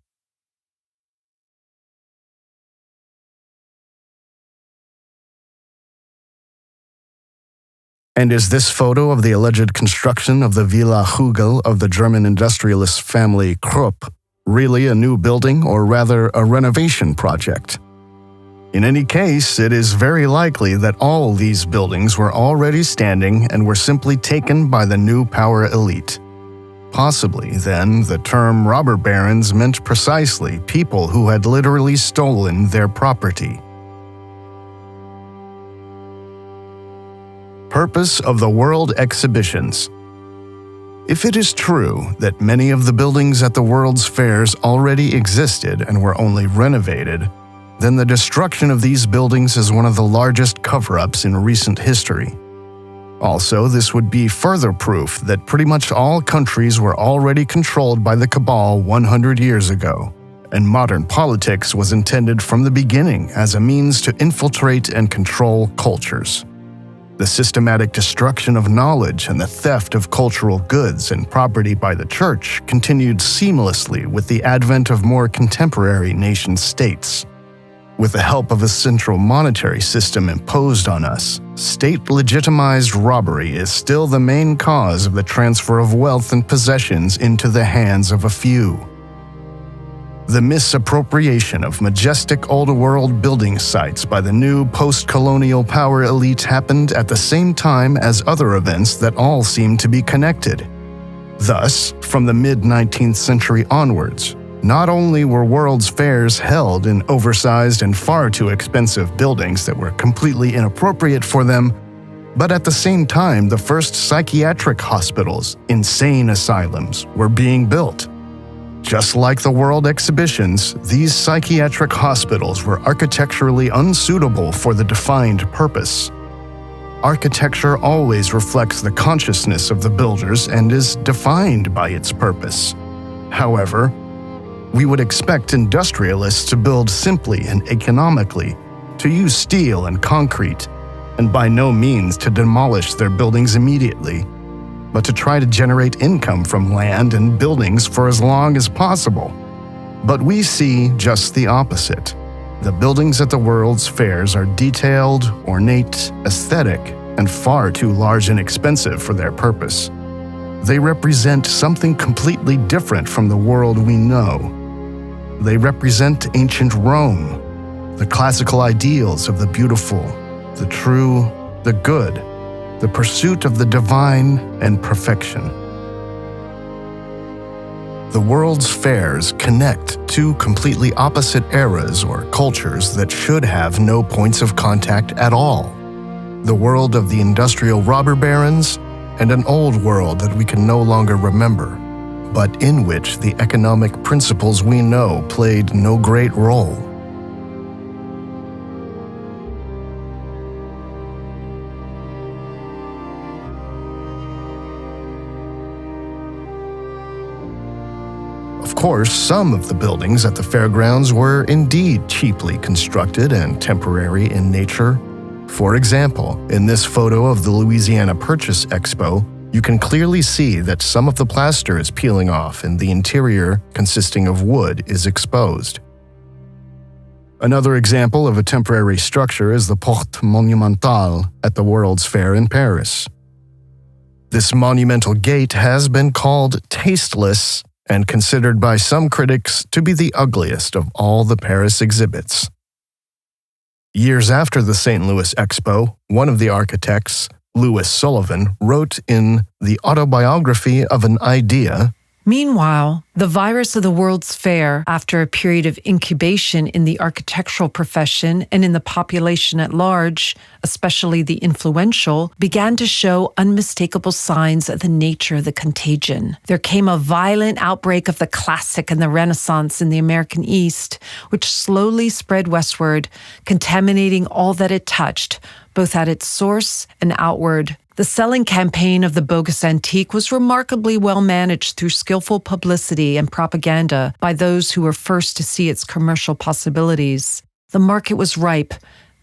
And is this photo of the alleged construction of the Villa Hugel of the German industrialist family Krupp really a new building, or rather a renovation project? In any case, it is very likely that all these buildings were already standing and were simply taken by the new power elite. Possibly, then, the term robber barons meant precisely people who had literally stolen their property. Purpose of the World Exhibitions. If it is true that many of the buildings at the World's Fairs already existed and were only renovated, then the destruction of these buildings is one of the largest cover-ups in recent history. Also, this would be further proof that pretty much all countries were already controlled by the cabal 100 years ago, and modern politics was intended from the beginning as a means to infiltrate and control cultures. The systematic destruction of knowledge and the theft of cultural goods and property by the church continued seamlessly with the advent of more contemporary nation-states. With the help of a central monetary system imposed on us, state-legitimized robbery is still the main cause of the transfer of wealth and possessions into the hands of a few. The misappropriation of majestic old-world building sites by the new post-colonial power elite happened at the same time as other events that all seem to be connected. Thus, from the mid-19th century onwards, not only were World's Fairs held in oversized and far too expensive buildings that were completely inappropriate for them, but at the same time the first psychiatric hospitals, insane asylums, were being built. Just like the World Exhibitions, these psychiatric hospitals were architecturally unsuitable for the defined purpose. Architecture always reflects the consciousness of the builders and is defined by its purpose. However, we would expect industrialists to build simply and economically, to use steel and concrete, and by no means to demolish their buildings immediately, but to try to generate income from land and buildings for as long as possible. But we see just the opposite. The buildings at the World's Fairs are detailed, ornate, aesthetic, and far too large and expensive for their purpose. They represent something completely different from the world we know. They represent ancient Rome, the classical ideals of the beautiful, the true, the good, the pursuit of the divine and perfection. The World's Fairs connect two completely opposite eras or cultures that should have no points of contact at all. The world of the industrial robber barons and an old world that we can no longer remember, but in which the economic principles we know played no great role. Of course, some of the buildings at the fairgrounds were indeed cheaply constructed and temporary in nature. For example, in this photo of the Louisiana Purchase Expo, you can clearly see that some of the plaster is peeling off and the interior, consisting of wood, is exposed. Another example of a temporary structure is the Porte Monumentale at the World's Fair in Paris. This monumental gate has been called tasteless and considered by some critics to be the ugliest of all the Paris exhibits. Years after the St. Louis Expo, one of the architects, Louis Sullivan, wrote in The Autobiography of an Idea Meanwhile, the virus of the World's Fair, after a period of incubation in the architectural profession and in the population at large, especially the influential, began to show unmistakable signs of the nature of the contagion. There came a violent outbreak of the classic and the Renaissance in the American East, which slowly spread westward, contaminating all that it touched, both at its source and outward. The selling campaign of the bogus antique was remarkably well managed through skillful publicity and propaganda by those who were first to see its commercial possibilities. The market was ripe,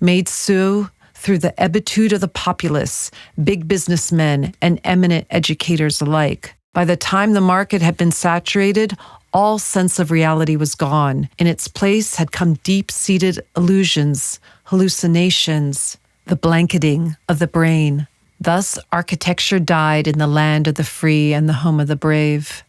made so through the ebitude of the populace, big businessmen, and eminent educators alike. By the time the market had been saturated, all sense of reality was gone. In its place had come deep-seated illusions, hallucinations, the blanketing of the brain. Thus, architecture died in the land of the free and the home of the brave.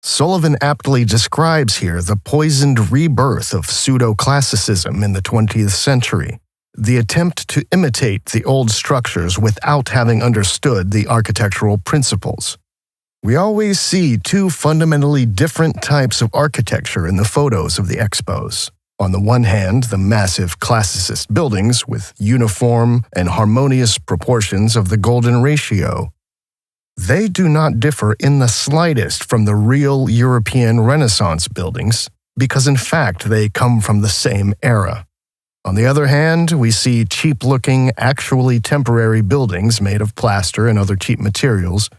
Sullivan aptly describes here the poisoned rebirth of pseudo-classicism in the 20th century, the attempt to imitate the old structures without having understood the architectural principles. We always see two fundamentally different types of architecture in the photos of the expos. On the one hand, the massive classicist buildings with uniform and harmonious proportions of the golden ratio. They do not differ in the slightest from the real European Renaissance buildings, because in fact they come from the same era. On the other hand, we see cheap-looking, actually temporary buildings made of plaster and other cheap materials,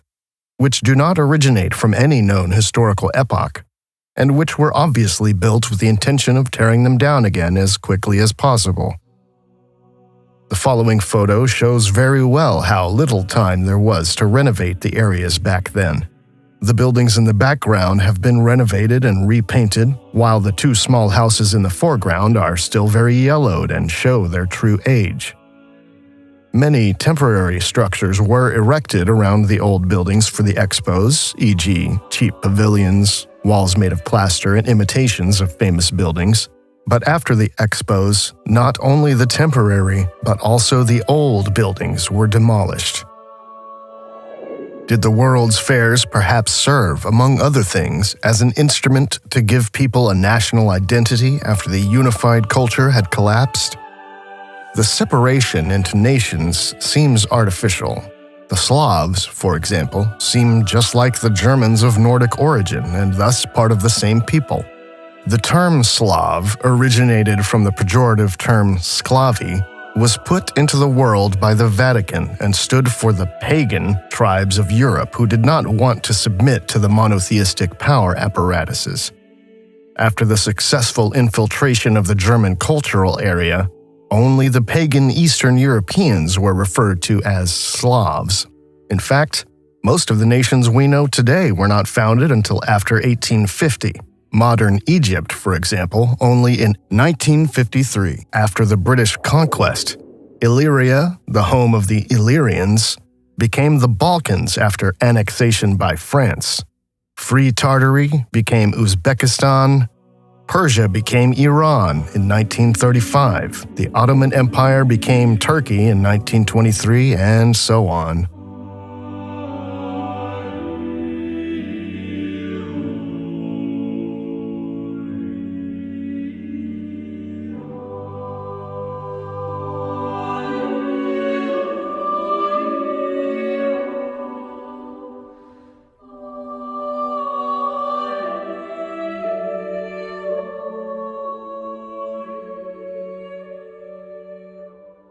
which do not originate from any known historical epoch, and which were obviously built with the intention of tearing them down again as quickly as possible. The following photo shows very well how little time there was to renovate the areas back then. The buildings in the background have been renovated and repainted, while the two small houses in the foreground are still very yellowed and show their true age. Many temporary structures were erected around the old buildings for the expos, e.g., cheap pavilions, walls made of plaster, and imitations of famous buildings. But after the expos, not only the temporary, but also the old buildings were demolished. Did the World's Fairs perhaps serve, among other things, as an instrument to give people a national identity after the unified culture had collapsed? The separation into nations seems artificial. The Slavs, for example, seem just like the Germans of Nordic origin and thus part of the same people. The term Slav originated from the pejorative term sklavy, was put into the world by the Vatican and stood for the pagan tribes of Europe who did not want to submit to the monotheistic power apparatuses. After the successful infiltration of the German cultural area, only the pagan Eastern Europeans were referred to as Slavs. In fact, most of the nations we know today were not founded until after 1850. Modern Egypt, for example, only in 1953, after the British conquest. Illyria, the home of the Illyrians, became the Balkans after annexation by France. Free Tartary became Uzbekistan. Persia became Iran in 1935, the Ottoman Empire became Turkey in 1923, and so on.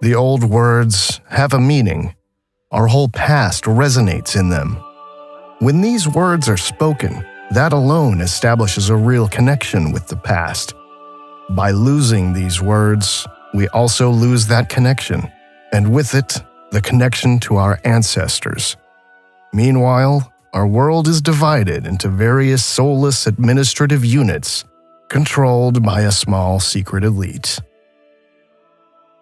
The old words have a meaning. Our whole past resonates in them. When these words are spoken, that alone establishes a real connection with the past. By losing these words, we also lose that connection, and with it, the connection to our ancestors. Meanwhile, our world is divided into various soulless administrative units, controlled by a small secret elite.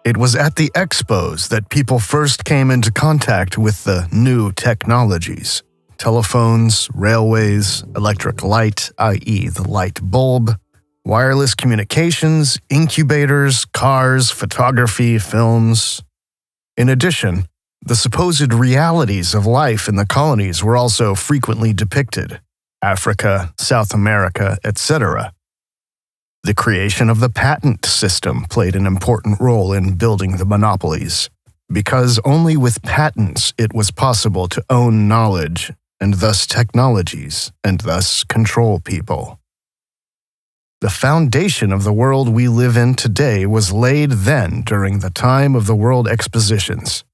It was at the expos that people first came into contact with the new technologies. Telephones, railways, electric light, i.e. the light bulb, wireless communications, incubators, cars, photography, films. In addition, the supposed realities of life in the colonies were also frequently depicted. Africa, South America, etc. The creation of the patent system played an important role in building the monopolies, because only with patents it was possible to own knowledge and thus technologies, and thus control people. The foundation of the world we live in today was laid then during the time of the World Expositions.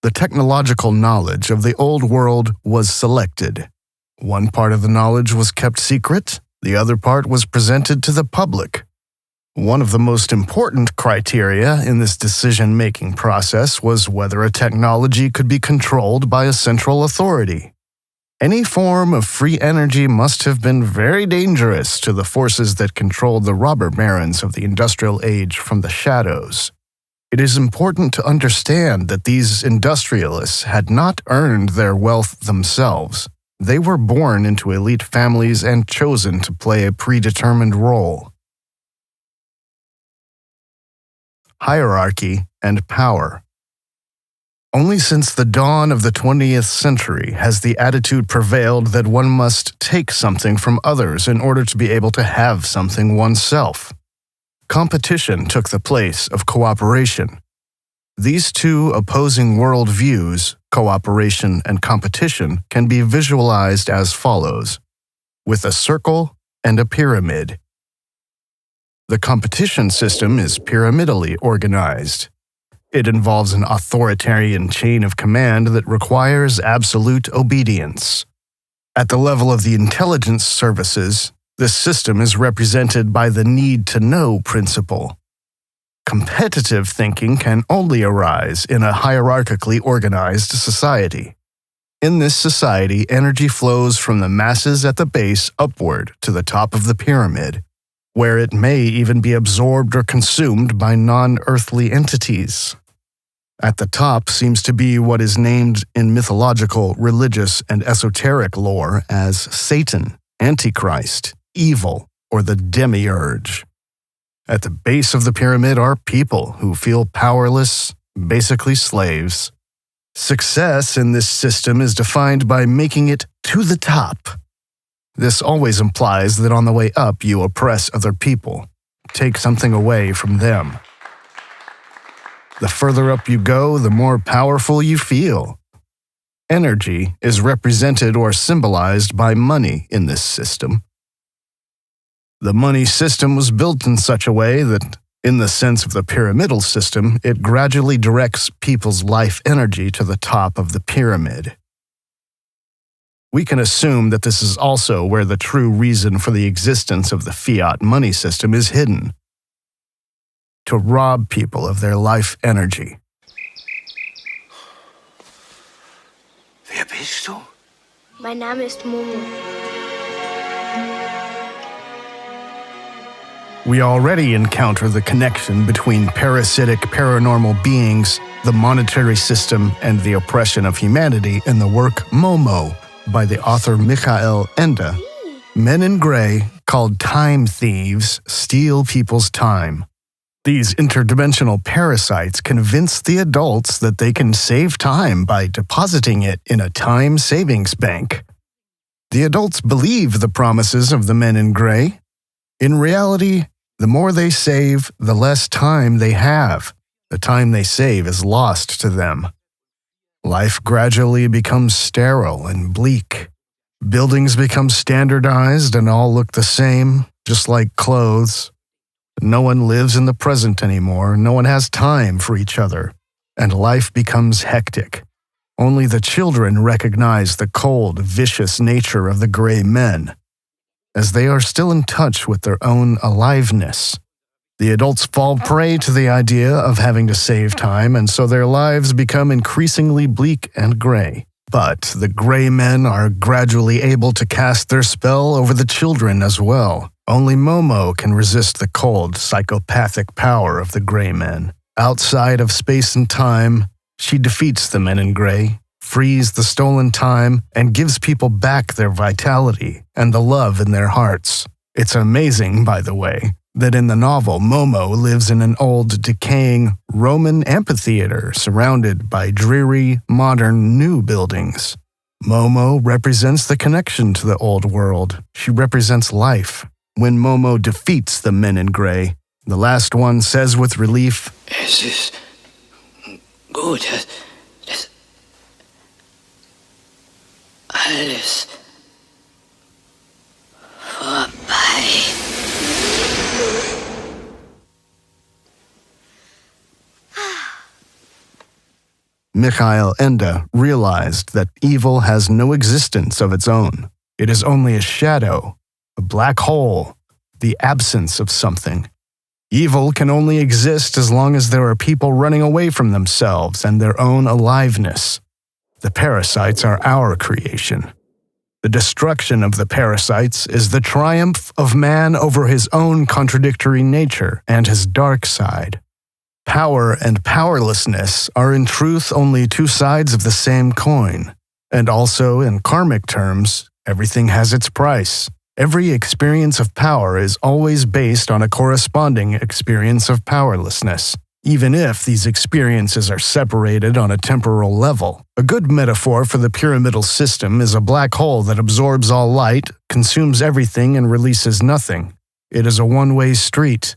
The technological knowledge of the old world was selected. One part of the knowledge was kept secret, the other part was presented to the public. One of the most important criteria in this decision-making process was whether a technology could be controlled by a central authority. Any form of free energy must have been very dangerous to the forces that controlled the robber barons of the industrial age from the shadows. It is important to understand that these industrialists had not earned their wealth themselves. They were born into elite families and chosen to play a predetermined role. Hierarchy and power. Only since the dawn of the 20th century has the attitude prevailed that one must take something from others in order to be able to have something oneself. Competition took the place of cooperation. These two opposing worldviews, cooperation and competition, can be visualized as follows, with a circle and a pyramid. The competition system is pyramidally organized. It involves an authoritarian chain of command that requires absolute obedience. At the level of the intelligence services, this system is represented by the need-to-know principle. Competitive thinking can only arise in a hierarchically organized society. In this society, energy flows from the masses at the base upward to the top of the pyramid, where it may even be absorbed or consumed by non-earthly entities. At the top seems to be what is named in mythological, religious, and esoteric lore as Satan, Antichrist, evil, or the demiurge. At the base of the pyramid are people who feel powerless, basically slaves. Success in this system is defined by making it to the top. This always implies that on the way up you oppress other people, take something away from them. The further up you go, the more powerful you feel. Energy is represented or symbolized by money in this system. The money system was built in such a way that, in the sense of the pyramidal system, it gradually directs people's life energy to the top of the pyramid. We can assume that this is also where the true reason for the existence of the fiat money system is hidden: to rob people of their life energy. Wer bist du? Mein Name ist Momo. We already encounter the connection between parasitic paranormal beings, the monetary system, and the oppression of humanity in the work Momo by the author Michael Ende. Men in Grey, called time thieves, steal people's time. These interdimensional parasites convince the adults that they can save time by depositing it in a time savings bank. The adults believe the promises of the men in gray. In reality, the more they save, the less time they have. The time they save is lost to them. Life gradually becomes sterile and bleak. Buildings become standardized and all look the same, just like clothes. No one lives in the present anymore, no one has time for each other, and life becomes hectic. Only the children recognize the cold, vicious nature of the gray men, as they are still in touch with their own aliveness. The adults fall prey to the idea of having to save time, and so their lives become increasingly bleak and gray. But the gray men are gradually able to cast their spell over the children as well. Only Momo can resist the cold, psychopathic power of the gray men. Outside of space and time, she defeats the men in gray, frees the stolen time, and gives people back their vitality and the love in their hearts. It's amazing, by the way, that in the novel, Momo lives in an old, decaying Roman amphitheater surrounded by dreary, modern, new buildings. Momo represents the connection to the old world. She represents life. When Momo defeats the men in gray, the last one says with relief, Es ist gut. Das alles vorbei. Mikhail Ende realized that evil has no existence of its own. It is only a shadow, a black hole, the absence of something. Evil can only exist as long as there are people running away from themselves and their own aliveness. The parasites are our creation. The destruction of the parasites is the triumph of man over his own contradictory nature and his dark side. Power and powerlessness are in truth only two sides of the same coin. And also, in karmic terms, everything has its price. Every experience of power is always based on a corresponding experience of powerlessness, even if these experiences are separated on a temporal level. A good metaphor for the pyramidal system is a black hole that absorbs all light, consumes everything, and releases nothing. It is a one-way street.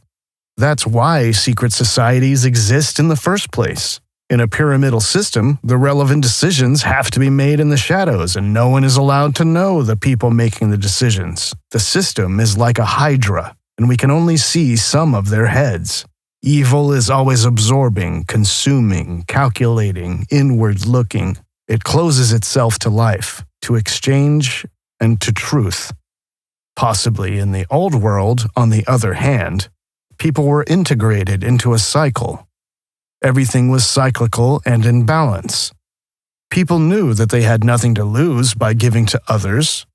That's why secret societies exist in the first place. In a pyramidal system, the relevant decisions have to be made in the shadows, and no one is allowed to know the people making the decisions. The system is like a hydra, and we can only see some of their heads. Evil is always absorbing, consuming, calculating, inward-looking. It closes itself to life, to exchange, and to truth. Possibly in the old world, on the other hand, people were integrated into a cycle. Everything was cyclical and in balance. People knew that they had nothing to lose by giving to others.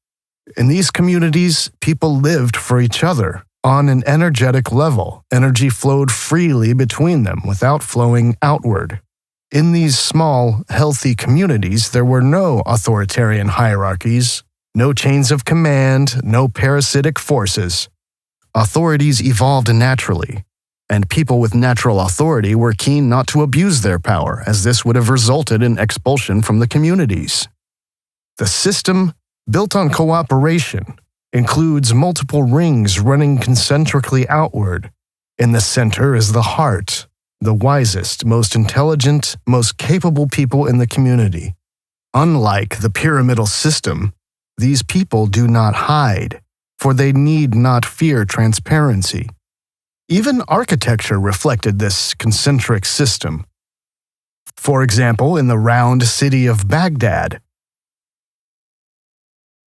In these communities, people lived for each other. On an energetic level, energy flowed freely between them without flowing outward. In these small, healthy communities, there were no authoritarian hierarchies, no chains of command, no parasitic forces. Authorities evolved naturally, and people with natural authority were keen not to abuse their power, as this would have resulted in expulsion from the communities. The system, built on cooperation, includes multiple rings running concentrically outward. In the center is the heart, the wisest, most intelligent, most capable people in the community. Unlike the pyramidal system, these people do not hide, for they need not fear transparency. Even architecture reflected this concentric system. For example, in the round city of Baghdad,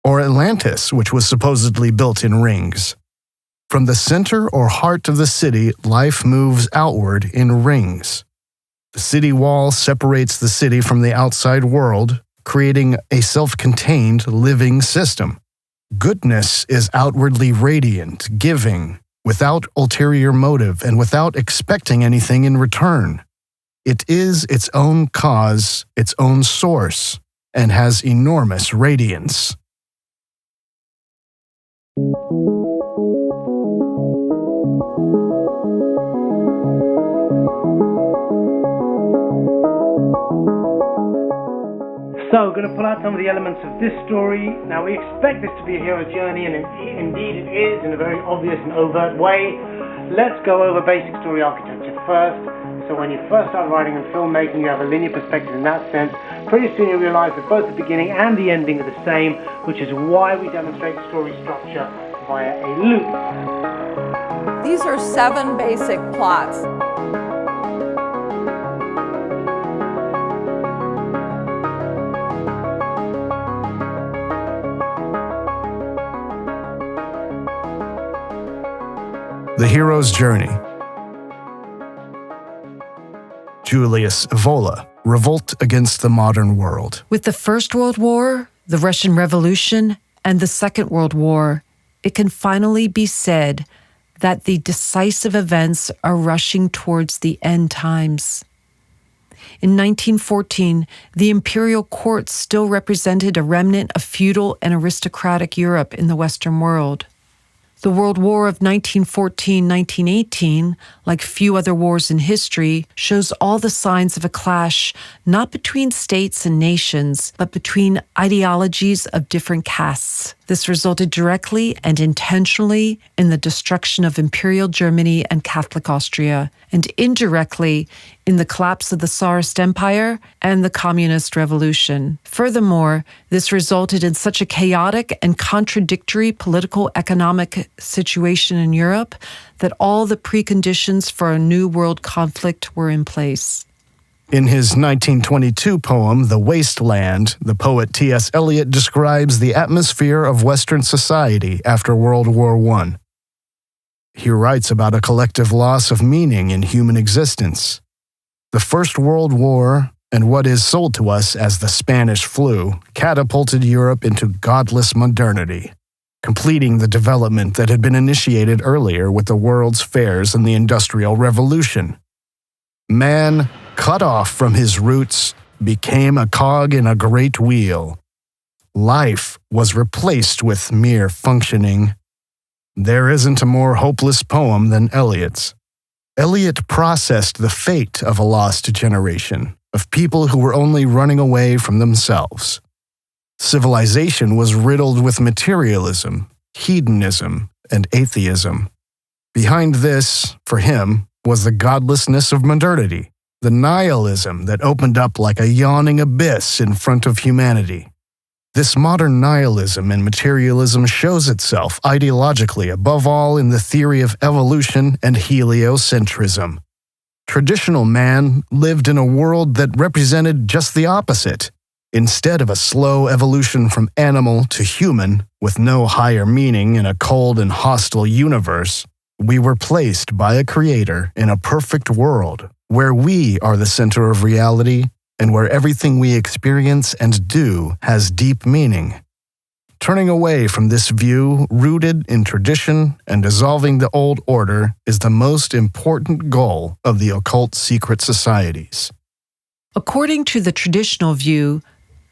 or Atlantis, which was supposedly built in rings. From the center or heart of the city, life moves outward in rings. The city wall separates the city from the outside world, creating a self-contained living system. Goodness is outwardly radiant, giving, without ulterior motive and without expecting anything in return. It is its own cause, its own source, and has enormous radiance. So, going to pull out some of the elements of this story. Now, we expect this to be a hero journey, and indeed it is in a very obvious and overt way. Let's go over basic story architecture first. So when you first start writing and filmmaking, you have a linear perspective in that sense. Pretty soon you realize that both the beginning and the ending are the same, which is why we demonstrate story structure via a loop. These are 7 basic plots. The hero's journey. Julius Evola, revolt against the modern world. With the First World War, the Russian Revolution, and the Second World War, it can finally be said that the decisive events are rushing towards the end times. In 1914, the imperial court still represented a remnant of feudal and aristocratic Europe in the Western world. The World War of 1914-1918, like few other wars in history, shows all the signs of a clash not between states and nations, but between ideologies of different castes. This resulted directly and intentionally in the destruction of Imperial Germany and Catholic Austria, and indirectly in the collapse of the Tsarist Empire and the Communist Revolution. Furthermore, this resulted in such a chaotic and contradictory political economic situation in Europe that all the preconditions for a new world conflict were in place. In his 1922 poem, The Wasteland, the poet T.S. Eliot describes the atmosphere of Western society after World War I. He writes about a collective loss of meaning in human existence. The First World War, and what is sold to us as the Spanish flu, catapulted Europe into godless modernity, completing the development that had been initiated earlier with the World's Fairs and the Industrial Revolution. Man, cut off from his roots, became a cog in a great wheel. Life was replaced with mere functioning. There isn't a more hopeless poem than Eliot's. Eliot processed the fate of a lost generation, of people who were only running away from themselves. Civilization was riddled with materialism, hedonism, and atheism. Behind this, for him, was the godlessness of modernity, the nihilism that opened up like a yawning abyss in front of humanity. This modern nihilism and materialism shows itself ideologically above all in the theory of evolution and heliocentrism. Traditional man lived in a world that represented just the opposite. Instead of a slow evolution from animal to human, with no higher meaning in a cold and hostile universe, we were placed by a creator in a perfect world where we are the center of reality and where everything we experience and do has deep meaning. Turning away from this view, rooted in tradition and dissolving the old order, is the most important goal of the occult secret societies. According to the traditional view,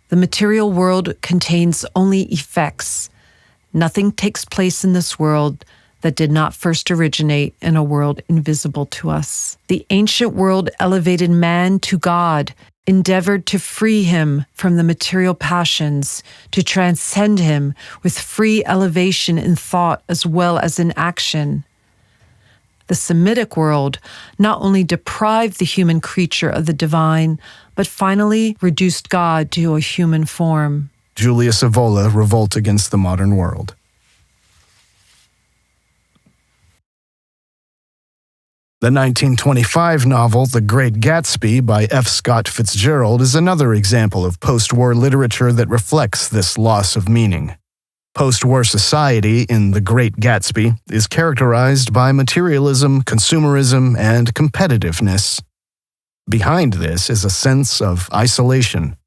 the material world contains only effects. Nothing takes place in this world that did not first originate in a world invisible to us. The ancient world elevated man to God, endeavored to free him from the material passions, to transcend him with free elevation in thought as well as in action. The Semitic world not only deprived the human creature of the divine, but finally reduced God to a human form. Julius Evola, Revolt Against the Modern World. The 1925 novel The Great Gatsby by F. Scott Fitzgerald is another example of post-war literature that reflects this loss of meaning. Post-war society in The Great Gatsby is characterized by materialism, consumerism, and competitiveness. Behind this is a sense of isolation.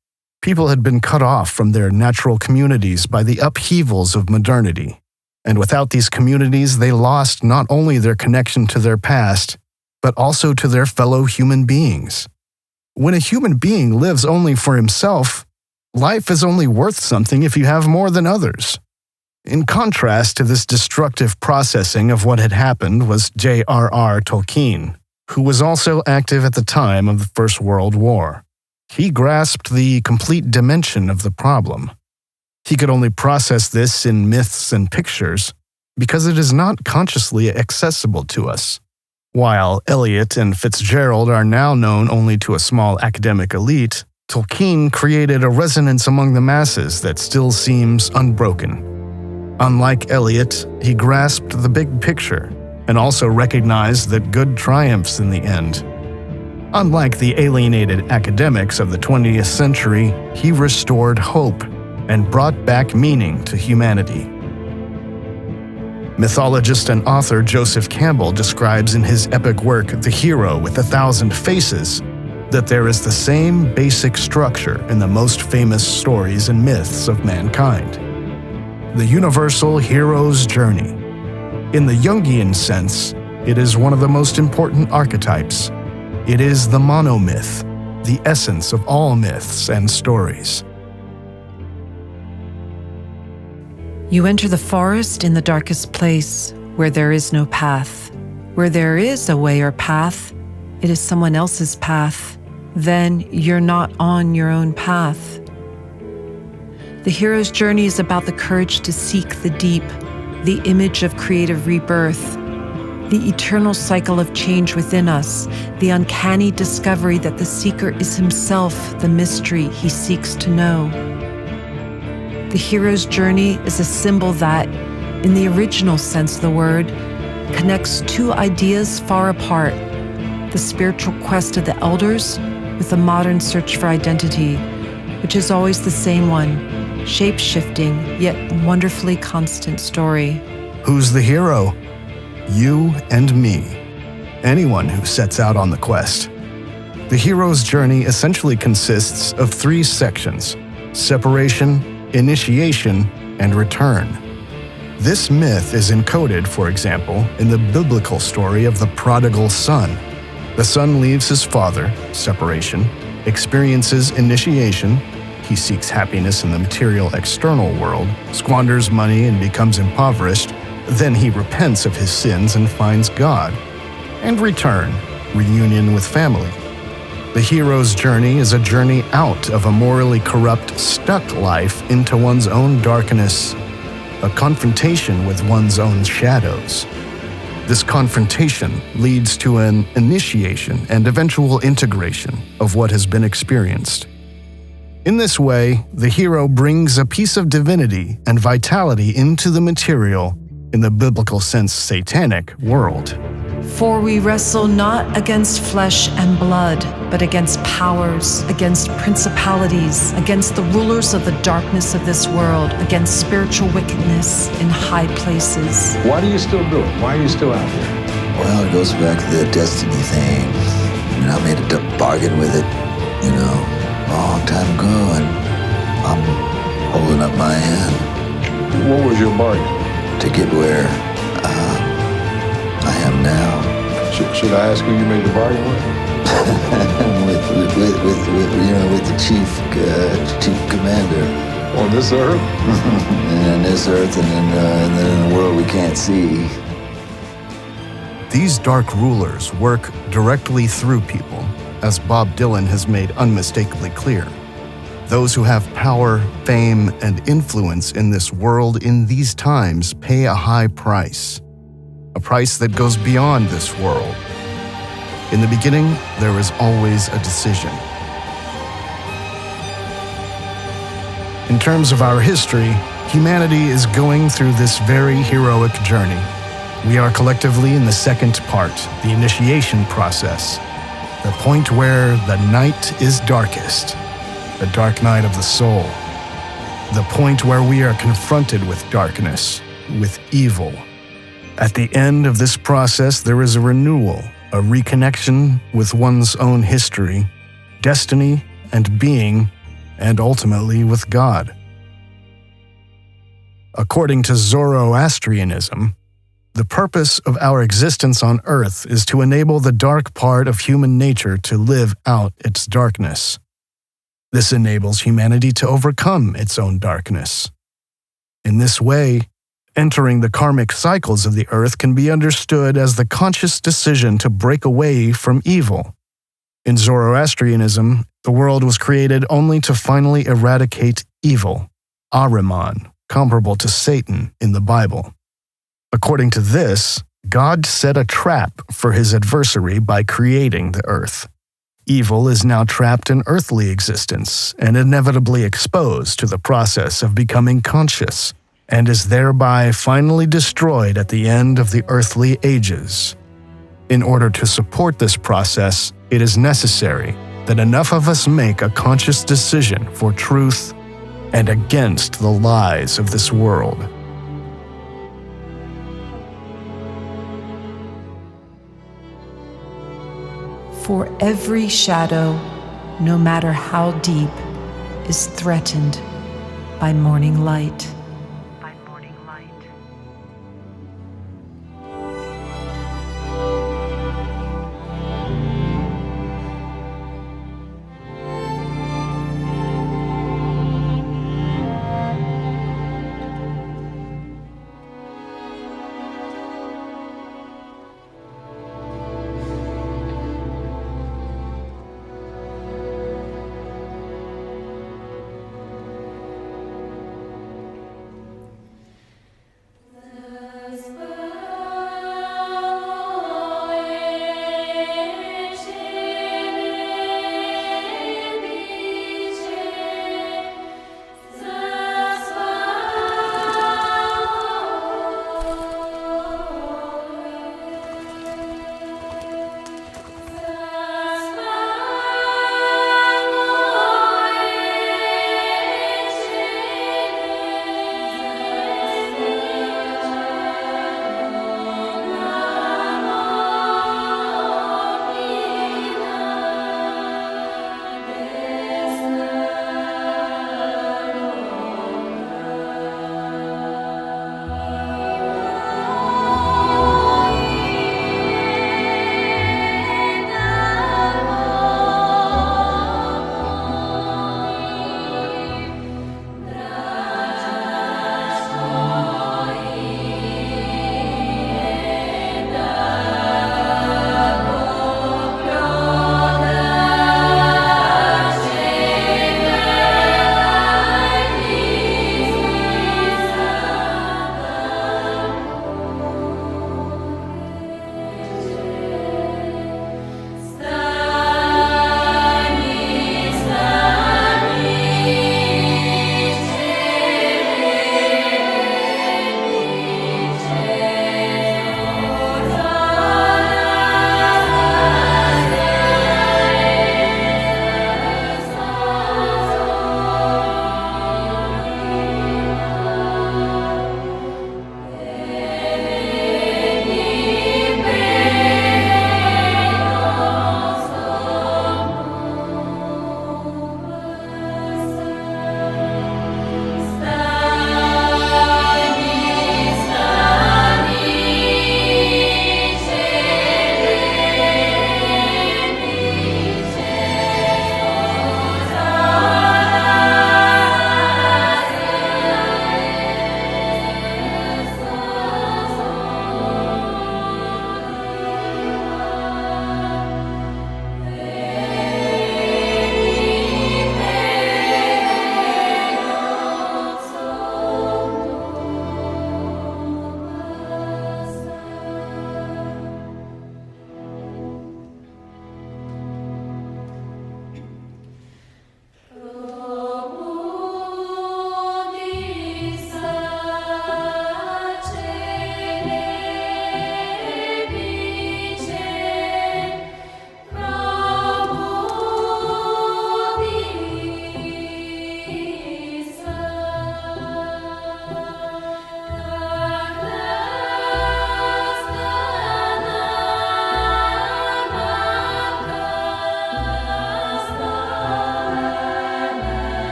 People had been cut off from their natural communities by the upheavals of modernity. And without these communities, they lost not only their connection to their past, but also to their fellow human beings. When a human being lives only for himself, life is only worth something if you have more than others. In contrast to this destructive processing of what had happened was J.R.R. Tolkien, who was also active at the time of the First World War. He grasped the complete dimension of the problem. He could only process this in myths and pictures because it is not consciously accessible to us. While Eliot and Fitzgerald are now known only to a small academic elite, Tolkien created a resonance among the masses that still seems unbroken. Unlike Eliot, he grasped the big picture and also recognized that good triumphs in the end. Unlike the alienated academics of the 20th century, he restored hope and brought back meaning to humanity. Mythologist and author Joseph Campbell describes in his epic work The Hero with 1,000 Faces that there is the same basic structure in the most famous stories and myths of mankind. The universal hero's journey. In the Jungian sense, it is one of the most important archetypes. It is the monomyth, the essence of all myths and stories. You enter the forest in the darkest place, where there is no path. Where there is a way or path, it is someone else's path. Then you're not on your own path. The hero's journey is about the courage to seek the deep, the image of creative rebirth, the eternal cycle of change within us, the uncanny discovery that the seeker is himself the mystery he seeks to know. The hero's journey is a symbol that, in the original sense of the word, connects two ideas far apart: the spiritual quest of the elders with the modern search for identity, which is always the same one, shape-shifting yet wonderfully constant story. Who's the hero? You and me. Anyone who sets out on the quest. The hero's journey essentially consists of 3 sections: separation, initiation, and return. This myth is encoded, for example, in the biblical story of the prodigal son. The son leaves his father, separation, experiences initiation, he seeks happiness in the material external world, squanders money and becomes impoverished, then he repents of his sins and finds God. And return, reunion with family. The hero's journey is a journey out of a morally corrupt, stuck life into one's own darkness, a confrontation with one's own shadows. This confrontation leads to an initiation and eventual integration of what has been experienced. In this way, the hero brings a piece of divinity and vitality into the material, in the biblical sense satanic, world. For we wrestle not against flesh and blood, but against powers, against principalities, against the rulers of the darkness of this world, against spiritual wickedness in high places. Why do you still do it? Why are you still out there? Well, it goes back to the destiny thing. I mean, I made a bargain with it, a long time ago, and I'm holding up my hand. What was your bargain? To get where I am now. Should I ask who you made the bargain with? with the chief commander. On this earth? And on this earth, and then in the world we can't see. These dark rulers work directly through people, as Bob Dylan has made unmistakably clear. Those who have power, fame, and influence in this world in these times pay a high price. A price that goes beyond this world. In the beginning, there is always a decision. In terms of our history, humanity is going through this very heroic journey. We are collectively in the second part, the initiation process, the point where the night is darkest, the dark night of the soul, the point where we are confronted with darkness, with evil. At the end of this process, there is a renewal, a reconnection with one's own history, destiny, and being, and ultimately with God. According to Zoroastrianism, the purpose of our existence on Earth is to enable the dark part of human nature to live out its darkness. This enables humanity to overcome its own darkness. In this way, entering the karmic cycles of the earth can be understood as the conscious decision to break away from evil. In Zoroastrianism, the world was created only to finally eradicate evil, Ahriman, comparable to Satan in the Bible. According to this, God set a trap for his adversary by creating the earth. Evil is now trapped in earthly existence and inevitably exposed to the process of becoming conscious, and is thereby finally destroyed at the end of the earthly ages. In order to support this process, it is necessary that enough of us make a conscious decision for truth and against the lies of this world. For every shadow, no matter how deep, is threatened by morning light.